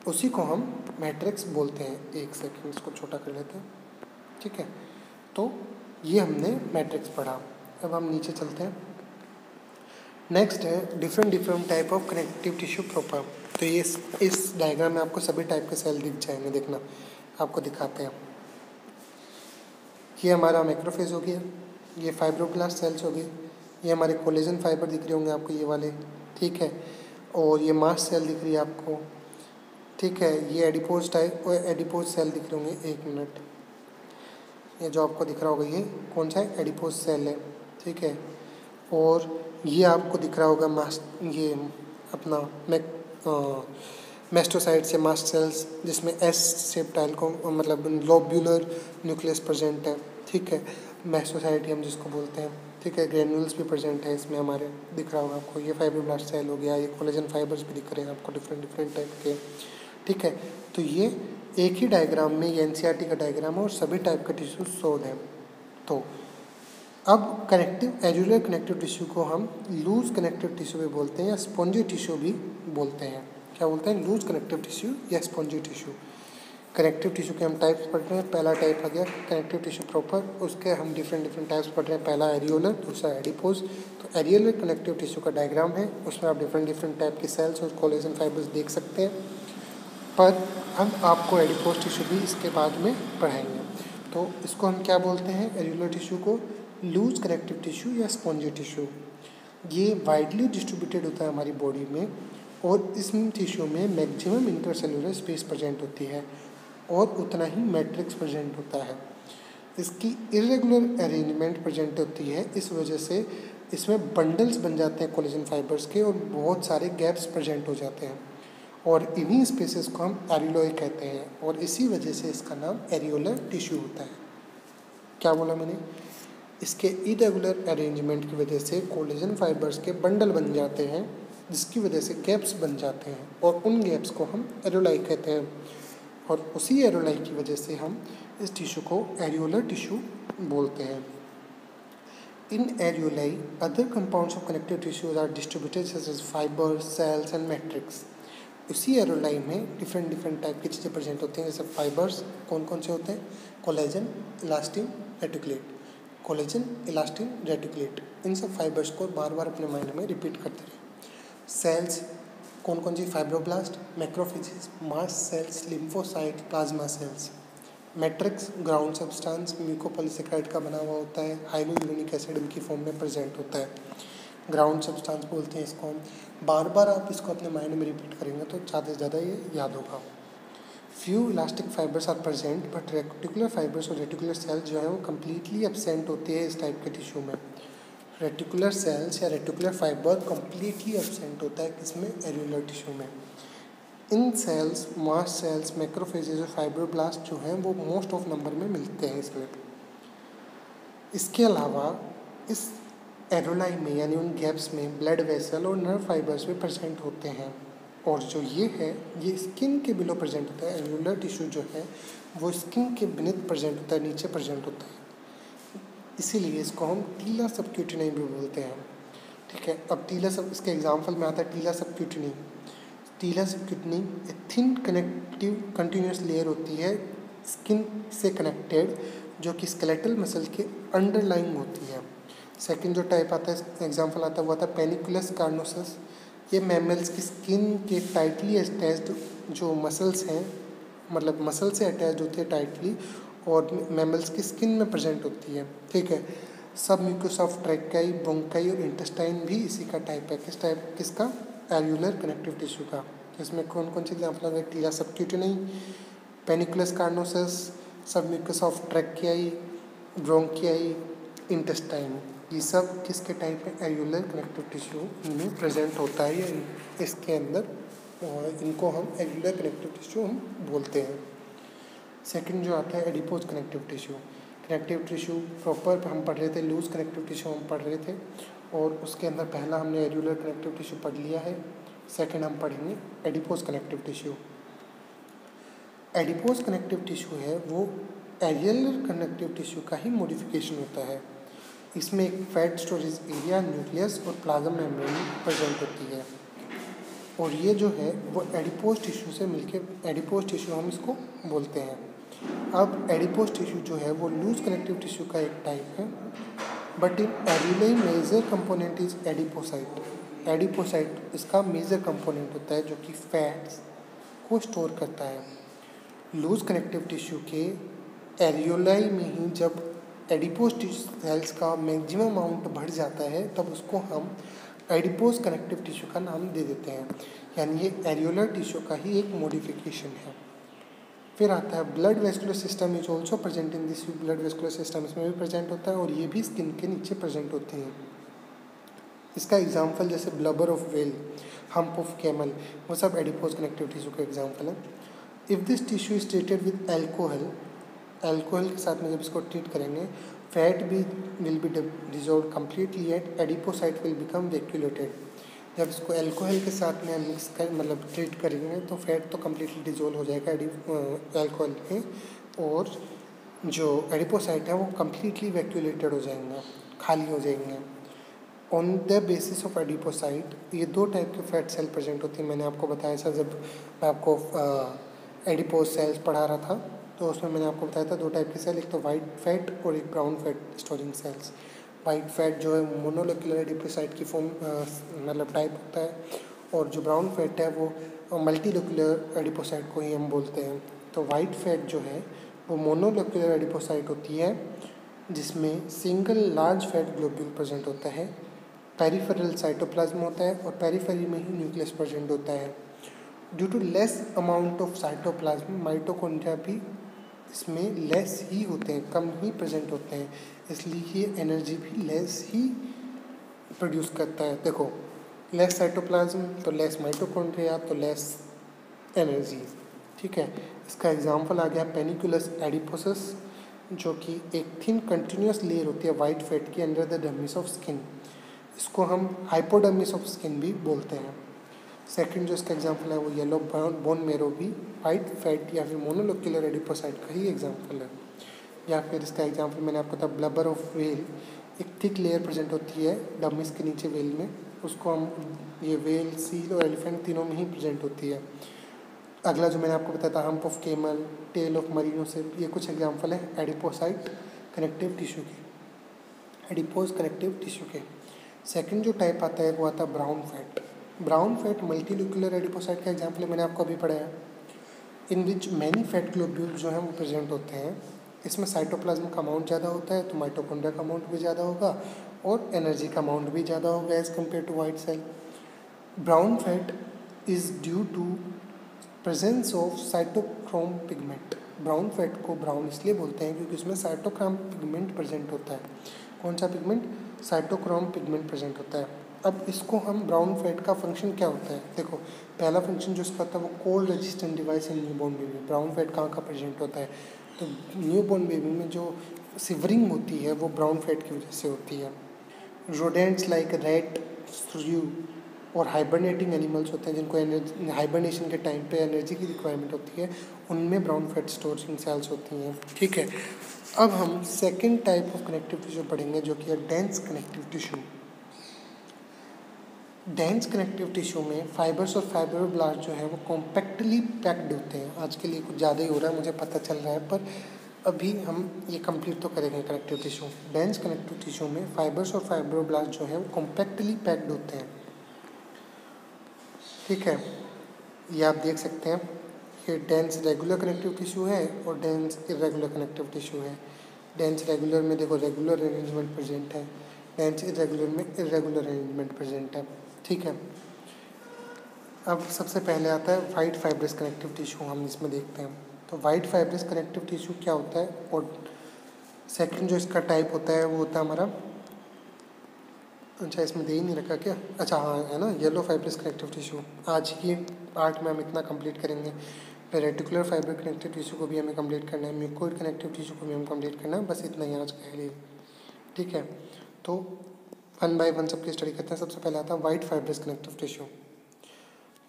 उसी को हम मैट्रिक्स बोलते हैं। एक सेकंड इसको छोटा कर लेते हैं, ठीक है। तो ये हमने मैट्रिक्स पढ़ा। अब हम नीचे चलते हैं। नेक्स्ट है different type of connective tissue proper. तो ये इस डायग्राम में आपको सभी टाइप के सेल दिख जाएंगे, देखना आपको दिखाते हैं। ये हमारा मैक्रोफेज हो गया, ये फाइब्रोब्लास्ट सेल्स हो गए, ये हमारे कोलेजन फाइबर दिख रहे होंगे आपको ये वाले, ठीक है। और ये मास्ट सेल दिख रही है आपको, ठीक है। ये एडिपोज सेल दिख रहे होंगे, एक मिनट, ये जो आपको दिख रहा होगा ये कौन सा है, एडिपोज सेल है, ठीक है। और ये आपको दिख रहा होगा ये अपना मेस्टोसाइट से मास्ट सेल्स, जिसमें एस शेप टाइल को मतलब लोब्यूलर न्यूक्लियस प्रेजेंट है, ठीक है। मेस्टोसाइट हम जिसको बोलते हैं, ठीक है। ग्रेन्यूल्स भी प्रेजेंट है इसमें हमारे, दिख रहा होगा आपको। ये फाइब्रोब्लास्ट सेल हो गया, ये कोलेजन फाइबर्स भी दिख रहे हैं आपको डिफरेंट टाइप के, ठीक है। तो ये एक ही डायग्राम में, ये एनसीईआरटी का डायग्राम है और सभी टाइप के टिश्यू शोध हैं। तो अब एजुलर कनेक्टिव टिश्यू को हम लूज कनेक्टिव टिश्यू भी बोलते हैं या स्पॉन्जी टिश्यू भी बोलते हैं। क्या बोलते हैं, लूज कनेक्टिव टिश्यू या स्पॉन्जी टिश्यू। कनेक्टिव टिश्यू के हम टाइप्स पढ़ रहे हैं। पहला टाइप आ गया कनेक्टिव टिश्यू प्रॉपर, उसके हम डिफरेंट टाइप्स पढ़ रहे हैं। पहला एरियोलर, दूसरा एडिपोज। तो एरियोलर कनेक्टिव टिश्यू का डायग्राम है, उसमें आप डिफरेंट टाइप के सेल्स और कोलेजन फाइबर्स देख सकते हैं, पर हम आपको एडिपोज टिश्यू भी इसके बाद में पढ़ाएंगे। तो इसको हम क्या बोलते हैं, एरियोलर टिश्यू को लूज कनेक्टिव टिश्यू या स्पॉन्जी टिश्यू। ये वाइडली डिस्ट्रीब्यूटेड होता है हमारी बॉडी में, और इस टिश्यू में मैक्सिमम इंटरसेलुलर स्पेस प्रेजेंट होती है और उतना ही मैट्रिक्स प्रेजेंट होता है। इसकी इरेगुलर अरेंजमेंट प्रेजेंट होती है, इस वजह से इसमें बंडल्स बन जाते हैं कोलेजन फाइबर्स के और बहुत सारे गैप्स प्रेजेंट हो जाते हैं, और इन्हीं स्पेसेस को हम एरियोलाई कहते हैं, और इसी वजह से इसका नाम एरियोलर टिश्यू होता है। क्या बोला मैंने, इसके इरेगुलर अरेंजमेंट की वजह से कोलेजन फाइबर्स के बंडल बन जाते हैं, जिसकी वजह से गैप्स बन जाते हैं, और उन गैप्स को हम एरियोलाई कहते हैं, और उसी एरियोलाई की वजह से हम इस टिश्यू को एरियोलर टिश्यू बोलते हैं। In areolae other compounds of connective tissues are distributed such as fibre, cells and matrix. उसी एरोलाई में डिफरेंट टाइप की चीज़ें प्रेजेंट होती हैं, जैसे फाइबर्स कौन से होते हैं, collagen, elastin, reticulate. Collagen, elastin, reticulate, इन सब फाइबर्स को बार बार अपने माइंड में रिपीट करते रहे। सेल्स कौन सी, fibroblast, macrophages, mast cells, lymphocyte, plasma cells. Matrix ground substance mucopolysaccharide का बना हुआ होता है, हाइलोयूरेनिक एसिड इनकी फॉर्म में प्रेजेंट होता है, ग्राउंड सब्सटेंस बोलते हैं इसको हम। बार बार आप इसको अपने माइंड में रिपीट करेंगे तो ज़्यादा से ज़्यादा ये याद होगा। Few elastic fibres are present, but reticular fibres और रेटिकुलर सेल्स जो है वो कम्प्लीटली एब्सेंट होती है इस टाइप के टिश्यू में। रेटिकुलर सेल्स या रेटिकुलर फाइबर कम्प्लीटली एब्सेंट होता है किसमें, एरियोलर टिश्यू में। इन सेल्स, मास्ट सेल्स, मैक्रोफेजेस और फाइब्रोब्लास्ट जो हैं वो मोस्ट ऑफ नंबर में मिलते हैं इसमें। इसके अलावा इस एरोलाई में यानी उन गैप्स में ब्लड वेसल और नर्व फाइबर्स भी प्रेजेंट होते हैं, और जो ये है ये स्किन के बिलो प्रेजेंट होता है। एरियोलर टिश्यू जो है वो स्किन के बिनीथ प्रेजेंट होता है, नीचे प्रेजेंट होता है, इसीलिए इसको हम टीला सबक्यूटेनियन भी बोलते हैं, ठीक है। अब इसके एग्जाम्पल में आता है टीला सबक्यूटेनियन। टीला सबक्यूटेनियन एक थिन कनेक्टिव कंटिन्यूस लेयर होती है स्किन से कनेक्टेड, जो कि स्केलेटल मसल के अंडरलाइंग होती है। सेकंड जो टाइप आता है, एग्जांपल आता है, वो आता है पेनिकुलस कार्नोसस। ये मैमल्स की स्किन के टाइटली अटैच्ड जो मसल्स हैं, मतलब मसल से अटैच होती है टाइटली, और मैमल्स की स्किन में प्रेजेंट होती है। ठीक है। सब म्यूकस ऑफ ट्रैकेई, ब्रोंकाई और इंटेस्टाइन भी इसी का टाइप है। किसका? एल्यूलर कनेक्टिव टिश्यू का। इसमें कौन कौन से एग्जाम्पल होंगे? टीला सबक्यूटेनी, पेनिकुलस कार्नोसस, सब म्यूकस ऑफ ट्रैकेई, ब्रोंकियाई, इंटेस्टाइन। ये सब किसके टाइप है? एल्यूलर कनेक्टिव टिश्यू इनमें प्रेजेंट होता है या इसके अंदर, और इनको हम एल्यूलर कनेक्टिव टिश्यू हम बोलते हैं। सेकंड जो आता है adipose connective tissue. Connective tissue proper हम पढ़ रहे थे, लूज कनेक्टिव टिश्यू हम पढ़ रहे थे, और उसके अंदर पहला हमने एल्यूलर कनेक्टिव टिश्यू पढ़ लिया है। सेकंड हम पढ़ेंगे adipose connective tissue. Adipose connective tissue है वो एल्यूलर कनेक्टिव टिश्यू का ही मॉडिफिकेशन होता है। इसमें एक फैट स्टोरेज एरिया, न्यूक्लियस और प्लाज्मा मेम्ब्रेन प्रेजेंट होती है, और ये जो है वो एडिपोज टिश्यू से मिलकर एडिपोज टिश्यू हम इसको बोलते हैं। अब एडिपोज टिश्यू जो है वो लूज कनेक्टिव टिश्यू का एक टाइप है, but in alveoli major component is adipocyte. Adipocyte इसका मेजर कंपोनेंट होता है जो कि फैट्स को स्टोर करता है। लूज कनेक्टिव टिश्यू के एल्यूलाई में ही जब एडिपोज सेल्स का मैक्सिमम अमाउंट बढ़ जाता है तब उसको हम एडिपोज कनेक्टिव टिश्यू का नाम दे देते हैं, यानी ये एल्यूलर टिश्यू का ही एक मॉडिफिकेशन है। फिर आता है blood vascular system is also present in this. Blood vascular system इसमें भी प्रेजेंट होता है, और ये भी स्किन के नीचे प्रेजेंट होते हैं। इसका एग्जाम्पल जैसे blubber of whale, hump of camel, वो सब एडिपोज कनेक्टिव टिश्यू का एग्जाम्पल है। If this tissue is treated with alcohol, alcohol के साथ में जब इसको ट्रीट करेंगे, फैट भी will be dissolve completely eight adipocyte will become vacuolated. जब इसको एल्कोहल के साथ में मिक्स कर मतलब ट्रीट करेंगे तो फैट तो कम्प्लीटली डिजोल्व हो जाएगा एल्कोहल में, और जो एडिपोसाइट है वो कम्प्लीटली वैक्यूलेटेड हो जाएंगे, खाली हो जाएंगे। On the basis of adipocyte ये दो टाइप के फैट सेल प्रेजेंट होती हैं। मैंने आपको बताया था जब मैं आपको एडिपोज सेल्स पढ़ा रहा था, तो उसमें मैंने आपको बताया था दो टाइप के सेल, एक तो वाइट फैट और एक brown fat storing cells. White fat जो है मोनोलिक्यूलर एडिपोसाइट की फॉर्म मतलब टाइप होता है, और जो ब्राउन फैट है वो मल्टीलिक्यूलर एडिपोसाइट को ही हम बोलते हैं। तो वाइट फैट जो है वो मोनोलिक्यूलर एडिपोसाइट होती है जिसमें single large fat globule present होता है, पेरिफेरल साइटोप्लाज्म होता है, और पेरिफेरी में ही न्यूक्लियस प्रेजेंट होता है। Due to less amount of cytoplasm, mitochondria भी इसमें लेस ही होते हैं, कम ही प्रेजेंट होते हैं, इसलिए ये एनर्जी भी लेस ही प्रोड्यूस करता है। देखो, लेस साइटोप्लाज्म तो लेस माइटोकॉन्ड्रिया तो लेस एनर्जी। ठीक है। इसका एग्जांपल आ गया पेनिकुलस एडिपोसस, जो कि एक थिन कंटिन्यूस लेयर होती है वाइट फैट की under the dermis of skin. इसको हम हाइपोडर्मिस ऑफ स्किन भी बोलते हैं। सेकंड जो इसका एग्जांपल है वो येलो बोन मेरो भी वाइट फैट या फिर मोनोलिक्यूलर एडिपोसाइट का ही एग्जांपल है। या फिर इसका एग्जांपल मैंने आपको था ब्लबर ऑफ व्हेल, एक थिक लेयर प्रेजेंट होती है डर्मिस के नीचे व्हेल में, उसको हम ये व्हेल, सील और एलिफेंट तीनों में ही प्रेजेंट होती है। अगला जो मैंने आपको बताया था hump of camel, tail of merino से, ये कुछ एग्जांपल है एडिपोसाइट कनेक्टिव टिश्यू के, एडिपोज कनेक्टिव टिश्यू के। सेकंड जो टाइप आता है वो आता है brown fat. Brown fat multilocular adipocyte का एग्जांपल मैंने आपको अभी पढ़ाया, in which many fat globule जो हैं वो प्रेजेंट होते हैं। इसमें साइटोप्लाज्म का अमाउंट ज़्यादा होता है तो माइटोकॉन्ड्रिया का अमाउंट भी ज़्यादा होगा और एनर्जी का अमाउंट भी ज़्यादा होगा as compare to white cell. Brown fat is due to presence of cytochrome pigment. Brown fat को ब्राउन इसलिए बोलते हैं क्योंकि उसमें साइटोक्रोम पिगमेंट प्रेजेंट होता है। कौन सा पिगमेंट? साइटोक्रोम पिगमेंट प्रेजेंट होता है। अब इसको हम ब्राउन फैट का फंक्शन क्या होता है, देखो पहला फंक्शन जो इसका होता है वो cold resistant device in newborn baby. Brown fat कहाँ का प्रेजेंट होता है, तो न्यूबॉर्न बेबी में जो सिवरिंग होती है वो ब्राउन फैट की वजह से होती है। रोडेंट्स लाइक रैट, श्रू और हाइबरनेटिंग एनिमल्स होते हैं जिनको एनर्जी हाइबरनेशन के टाइम पे एनर्जी की रिक्वायरमेंट होती है, उनमें ब्राउन फैट स्टोरिंग सेल्स होती हैं। ठीक है। अब हम second type of connective tissue पढ़ेंगे जो कि है dense connective tissue. Dense connective tissue में फाइबर्स और फाइब्रोब्लास्ट जो है वो कॉम्पैक्टली पैक्ड होते हैं। आज के लिए कुछ ज़्यादा ही हो रहा है मुझे पता चल रहा है, पर अभी हम ये कंप्लीट तो करेंगे connective tissue. Dense connective tissue में फाइबर्स और फाइब्रोब्लास्ट जो है वो कॉम्पैक्टली पैक्ड होते हैं, ठीक है। ये आप देख सकते हैं, ये डेंस रेगुलर कनेक्टिव टिश्यू है और डेंस इरेगुलर कनेक्टिव टिश्यू है। डेंस रेगुलर में देखो रेगुलर अरेंजमेंट प्रेजेंट है, डेंस इरेगुलर में इरेगुलर अरेंजमेंट प्रेजेंट है, ठीक है। अब सबसे पहले आता है वाइट फाइब्रस कनेक्टिव टिश्यू, हम इसमें देखते हैं। तो वाइट फाइब्रस कनेक्टिव टिश्यू क्या होता है, और सेकंड जो इसका टाइप होता है वो होता है हमारा, अच्छा इसमें दे ही नहीं रखा क्या, अच्छा हाँ है ना, येलो फाइब्रस कनेक्टिव टिश्यू। आज की पार्ट में हम इतना कंप्लीट करेंगे। फिर रेटिकुलर फाइबर कनेक्टिव टिश्यू को भी हमें कंप्लीट करना है, म्यूकोइड कनेक्टिव टिश्यू को भी हम कंप्लीट करना है, बस इतना ही आज के लिए, ठीक है। तो वन बाय वन सबकी स्टडी करते हैं। सबसे पहले आता है white fibrous connective tissue.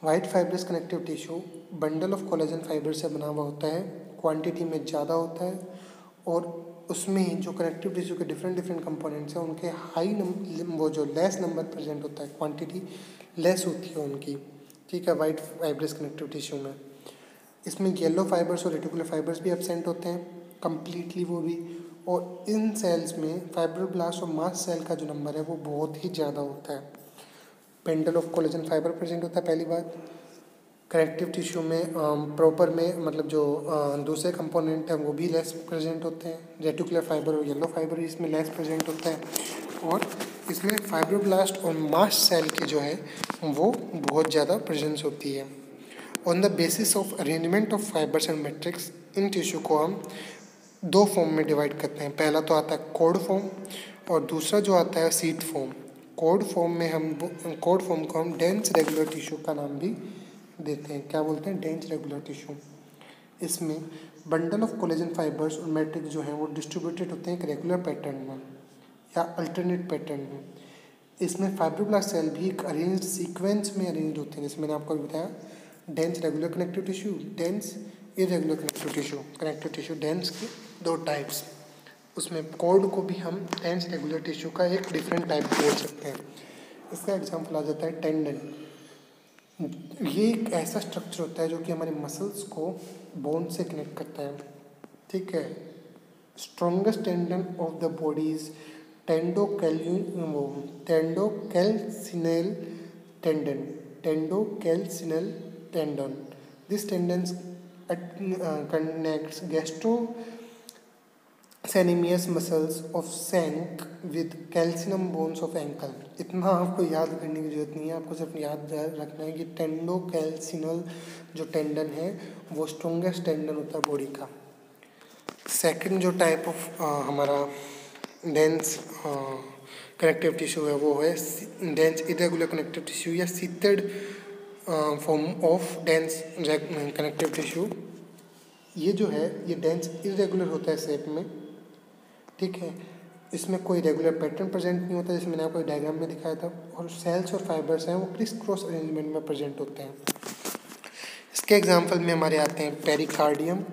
White fibrous connective tissue bundle of collagen fibre से बना हुआ होता है, क्वांटिटी में ज़्यादा होता है, और उसमें जो कनेक्टिव टिश्यू के डिफरेंट कंपोनेंट्स हैं उनके वो जो लेस नंबर प्रेजेंट होता है, क्वांटिटी लेस होती है उनकी, ठीक है, वाइट फाइब्रस कनेक्टिव टिश्यू में। इसमें येलो फाइबर्स और रेटिकुलर फाइबर्स भी एब्सेंट होते हैं कम्प्लीटली वो भी, और इन सेल्स में फाइब्रोब्लास्ट और मास्ट सेल का जो नंबर है वो बहुत ही ज़्यादा होता है। Bundle of collagen fibre present होता है पहली बात। कनेक्टिव टिश्यू में प्रॉपर में मतलब जो दूसरे कंपोनेंट हैं वो भी लेस प्रेजेंट होते हैं, रेटिकुलर फाइबर और येलो फाइबर इसमें लेस प्रेजेंट होता है, और इसमें फाइब्रोब्लास्ट और मास्ट सेल की जो है वो बहुत ज़्यादा प्रेजेंस होती है। On the basis of arrangement of fibres and matrix, in tissue को हम दो फॉर्म में डिवाइड करते हैं। पहला तो आता है कोड फॉर्म और दूसरा जो आता है सीट फॉर्म। कोड फॉर्म को हम डेंस रेगुलर टिश्यू का नाम भी देते हैं। क्या बोलते हैं? Dense regular tissue. इसमें बंडल ऑफ कोलेजन फाइबर्स और मैट्रिक्स जो हैं वो डिस्ट्रीब्यूटेड होते हैं एक रेगुलर पैटर्न में या अल्टरनेट पैटर्न में। इसमें फाइब्रोब्लास्ट सेल भी एक अरेंज्ड सीक्वेंस में अरेंज होते हैं, जैसे मैंने आपको बताया dense regular connective tissue, dense irregular connective tissue. Connective tissue dense के दो टाइप्स, उसमें कॉर्ड को भी हम डेंस रेगुलर टिश्यू का एक डिफरेंट टाइप बोल सकते हैं। इसका एग्जांपल आ जाता है टेंडन। ये एक ऐसा स्ट्रक्चर होता है जो कि हमारे मसल्स को बोन से कनेक्ट करता है, ठीक है। Strongest tendon of the body is tendocalcaneal tendon, tendocalcaneal tendon. This tendon connects gastrocnemius muscles of shank with calcaneum bones of ankle। इतना आपको याद करने की जरूरत नहीं है, आपको सिर्फ याद रखना है कि टेंडोकैल्सिनल जो टेंडन है वो स्ट्रॉन्गेस्ट टेंडन होता है बॉडी का। सेकंड जो टाइप ऑफ हमारा डेंस कनेक्टिव टिश्यू है वो है डेंस इरेगुलर कनेक्टिव टिश्यू या seated form of dense connective tissue. ये जो है ये डेंस इरेगुलर होता है शेप में, ठीक है। इसमें कोई रेगुलर पैटर्न प्रेजेंट नहीं होता, जैसे मैंने आपको डायग्राम में दिखाया था, और सेल्स और फाइबर्स हैं वो क्रिस क्रॉस अरेंजमेंट में प्रेजेंट होते हैं। इसके एग्जांपल में हमारे आते हैं पेरिकार्डियम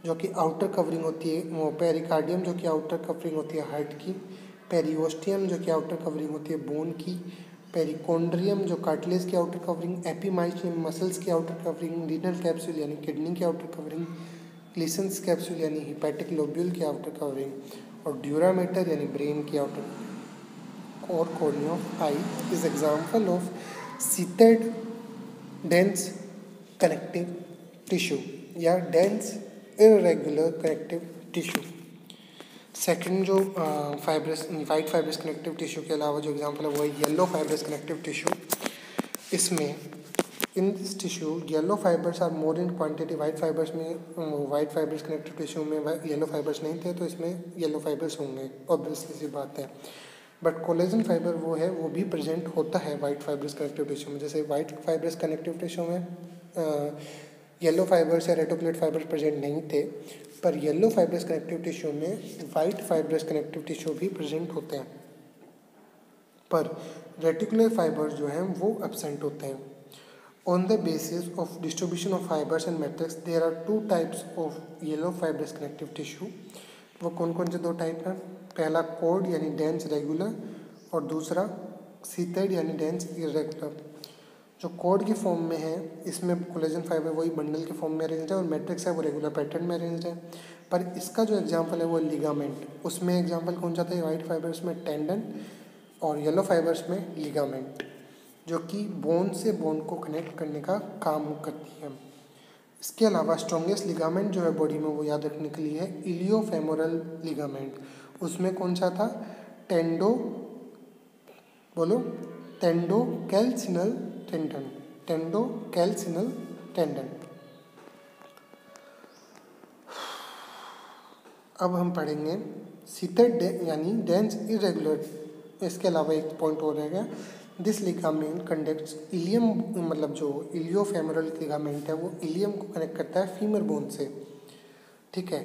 जो कि आउटर कवरिंग होती है, वो पेरिकार्डियम जो कि आउटर कवरिंग होती है हार्ट की, पेरिओस्टियम जो कि आउटर कवरिंग होती है बोन की, पेरिकोन्ड्रियम जो कार्टिलेज की आउटर कवरिंग, एपीमाइसियम मसल्स की आउटर कवरिंग, रीनल कैप्सूल यानी किडनी की आउटर कवरिंग, ग्लिसन्स कैप्सूल यानी हिपैटिक लोब्यूल की आउटर कवरिंग, और ड्यूरामेटर यानी ब्रेन की आउटर। और cornea of eye is example of sheeted dense connective tissue या dense irregular connective tissue. Second जो वाइट फाइब्रस कनेक्टिव टिश्यू के अलावा जो एग्जांपल है वो है येलो फाइब्रस कनेक्टिव टिश्यू। इसमें in this tissue yellow fibres are more in quantity. White fibrous connective tissue में येलो फाइबर्स नहीं थे तो इसमें येलो फाइबर्स होंगे, ऑब्वियसली सी बात है। बट कोलेजन फाइबर वो है वो भी प्रेजेंट होता है वाइट फाइब्रस कनेक्टिव टिश्यू में। जैसे वाइट फाइब्रस कनेक्टिव टिश्यू में येलो फाइबर्स या रेटिकुलेट फाइबर्स प्रेजेंट नहीं थे, पर येलो फाइब्रस कनेक्टिव टिश्यू में वाइट फाइब्रस कनेक्टिव टिश्यू भी प्रेजेंट होते हैं, पर रेटिकुलर फाइबर्स जो हैं वो एब्सेंट होते हैं। On the basis of distribution of fibres and matrix there are two types of yellow fibrous connective tissue. वो कौन कौन से दो टाइप हैं? पहला कोड यानी डेंस रेगुलर, और दूसरा सीटेड यानी डेंस इरेगुलर। जो कोड की फॉर्म में है इसमें कोलेजन फाइबर वही बंडल के फॉर्म में अरेंज्ड है, और मैट्रिक्स है वो रेगुलर पैटर्न में अरेंज्ड है। पर इसका जो एग्जाम्पल है वो लिगामेंट, उसमें एग्जाम्पल कौन सा था, वाइट फाइबर्स में टेंडन और येलो फाइबर्स में लिगामेंट, जो कि बोन से बोन को कनेक्ट करने का काम करती है। इसके अलावा स्ट्रॉन्गेस्ट लिगामेंट जो है बॉडी में वो याद रखने के लिए है इलियोफेमोरल लिगामेंट। उसमें कौन सा था, टेंडोकैल्सिनल टेंडन। अब हम पढ़ेंगे सीटेड यानी डेंस इरेगुलर। इसके अलावा एक पॉइंट और रहेगा, दिस लिगामेंट कंडक्ट्स इलियम, मतलब जो इलियोफेमोरल लिगामेंट है वो इलियम को कनेक्ट करता है फीमर बोन से, ठीक है।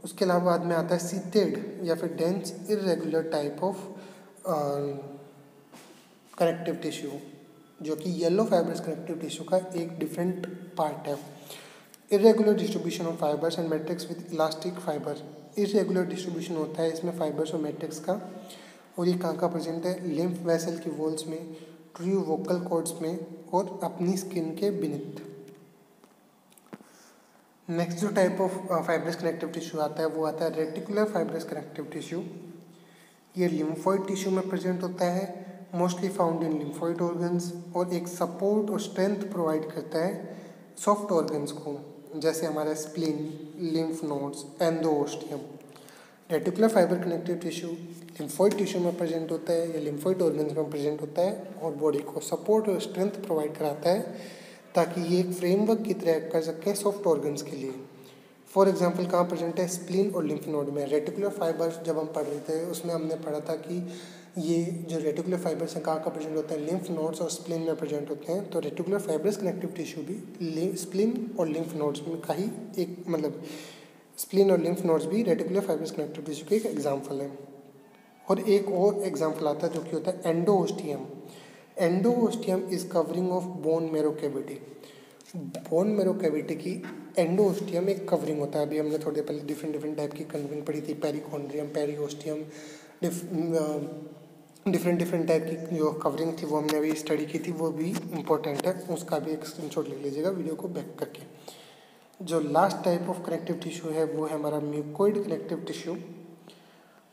उसके अलावा बाद में आता है सीटेड या फिर dense irregular type of connective tissue, जो कि येलो फाइबर्स कनेक्टिव टिश्यू का एक डिफरेंट पार्ट है। Irregular distribution of fibres and matrix with elastic fibre. Irregular distribution होता है इसमें फाइबर्स और मैट्रिक्स का, और ये कहाँ प्रेजेंट है, लिम्फ वेसल की वॉल्स में, ट्रू वोकल कॉर्ड्स में और अपनी स्किन के बीनीथ। नेक्स्ट जो type of fibrous connective tissue आता है वो आता है रेटिकुलर फाइब्रस कनेक्टिव टिश्यू। ये लिम्फोइड टिश्यू में प्रेजेंट होता है, mostly found in lymphoid organs, और एक सपोर्ट और स्ट्रेंथ प्रोवाइड करता है सॉफ्ट ऑर्गन्स को, जैसे हमारा spleen, lymph nodes, endosteum. Reticular fibre connective tissue lymphoid tissue में प्रेजेंट होता है या लिम्फोइड ऑर्गन्स में प्रेजेंट होता है और बॉडी को सपोर्ट और स्ट्रेंथ प्रोवाइड कराता है ताकि ये एक फ्रेमवर्क की तरह कर सकें सॉफ्ट ऑर्गन्स के लिए। फॉर एग्जांपल कहाँ प्रेजेंट है, स्प्लीन और लिम्फ नोड में। रेटिकुलर फाइबर्स जब हम पढ़ रहे थे उसमें हमने पढ़ा था कि ये जो रेटिकुलर फाइबर्स हैं कहाँ प्रेजेंट होते हैं, लिम्फ नोड्स और स्प्लीन में प्रेजेंट होते हैं। तो रेटिकुलर फाइबर्स कनेक्टिव टिश्यू भी स्प्लीन और लिम्फ नोड्स में का ही एक, मतलब स्प्लीन और लिम्फ नोड्स भी रेटिकुलर फाइबर्स कनेक्टिव टिश्यू के एक एग्जाम्पल है। और एक और एग्जाम्पल आता है जो कि होता है endosteum. Endosteum is covering of bone marrow cavity. Bone marrow cavity की एंडोओस्टियम एक कवरिंग होता है। अभी हमने थोड़ी देर पहले डिफरेंट टाइप की कवरिंग पढ़ी थी, पेरिकॉन्ड्रियम, पेरिओस्टियम, डिफरेंट टाइप की जो कवरिंग थी वो हमने अभी स्टडी की थी, वो भी इम्पोर्टेंट है, उसका भी एक स्क्रीनशॉट ले लीजिएगा वीडियो को बैक करके। जो last type of connective tissue है वो है हमारा mucoid connective tissue.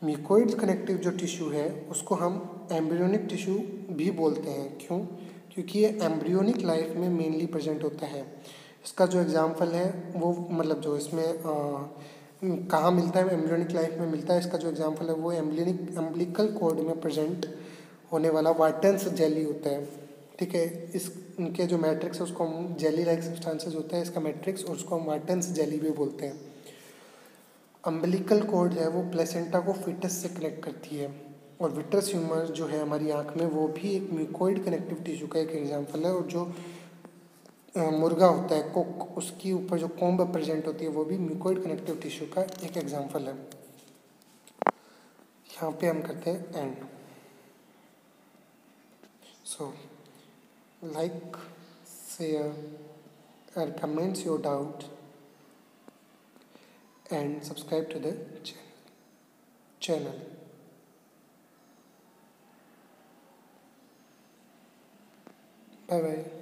Mucoid connective जो टिश्यू है उसको हम एम्ब्रियोनिक टिश्यू भी बोलते हैं। क्यों? क्योंकि ये एम्ब्रियोनिक लाइफ में मेनली प्रेजेंट होता है। इसका जो एग्जांपल है वो, मतलब जो इसमें कहाँ मिलता है, एम्ब्रियोनिक लाइफ में मिलता है। इसका जो एग्जांपल है वो एम्ब्लिकल कॉर्ड में प्रेजेंट होने वाला वाटन्स जेली होता है, ठीक है। इस इनके जो मैट्रिक्स है उसको हम जेली लाइक सब्सटेंसेस होता है इसका मैट्रिक्स, और उसको हम वाटन्स जेली भी बोलते हैं। अम्बिलिकल कॉर्ड है वो प्लेसेंटा को फिटस से कनेक्ट करती है, और विट्रस ह्यूमर जो है हमारी आँख में वो भी एक म्यूकोइड कनेक्टिव टिश्यू का एक एग्जांपल है। और जो मुर्गा होता है कोक, उसकी ऊपर जो कोम्ब प्रेजेंट होती है वो भी म्यूकोइड कनेक्टिव टिश्यू का एक एग्जांपल है। यहाँ पे हम करते हैं and. So like, share and comments your doubt and subscribe to the channel. Bye bye.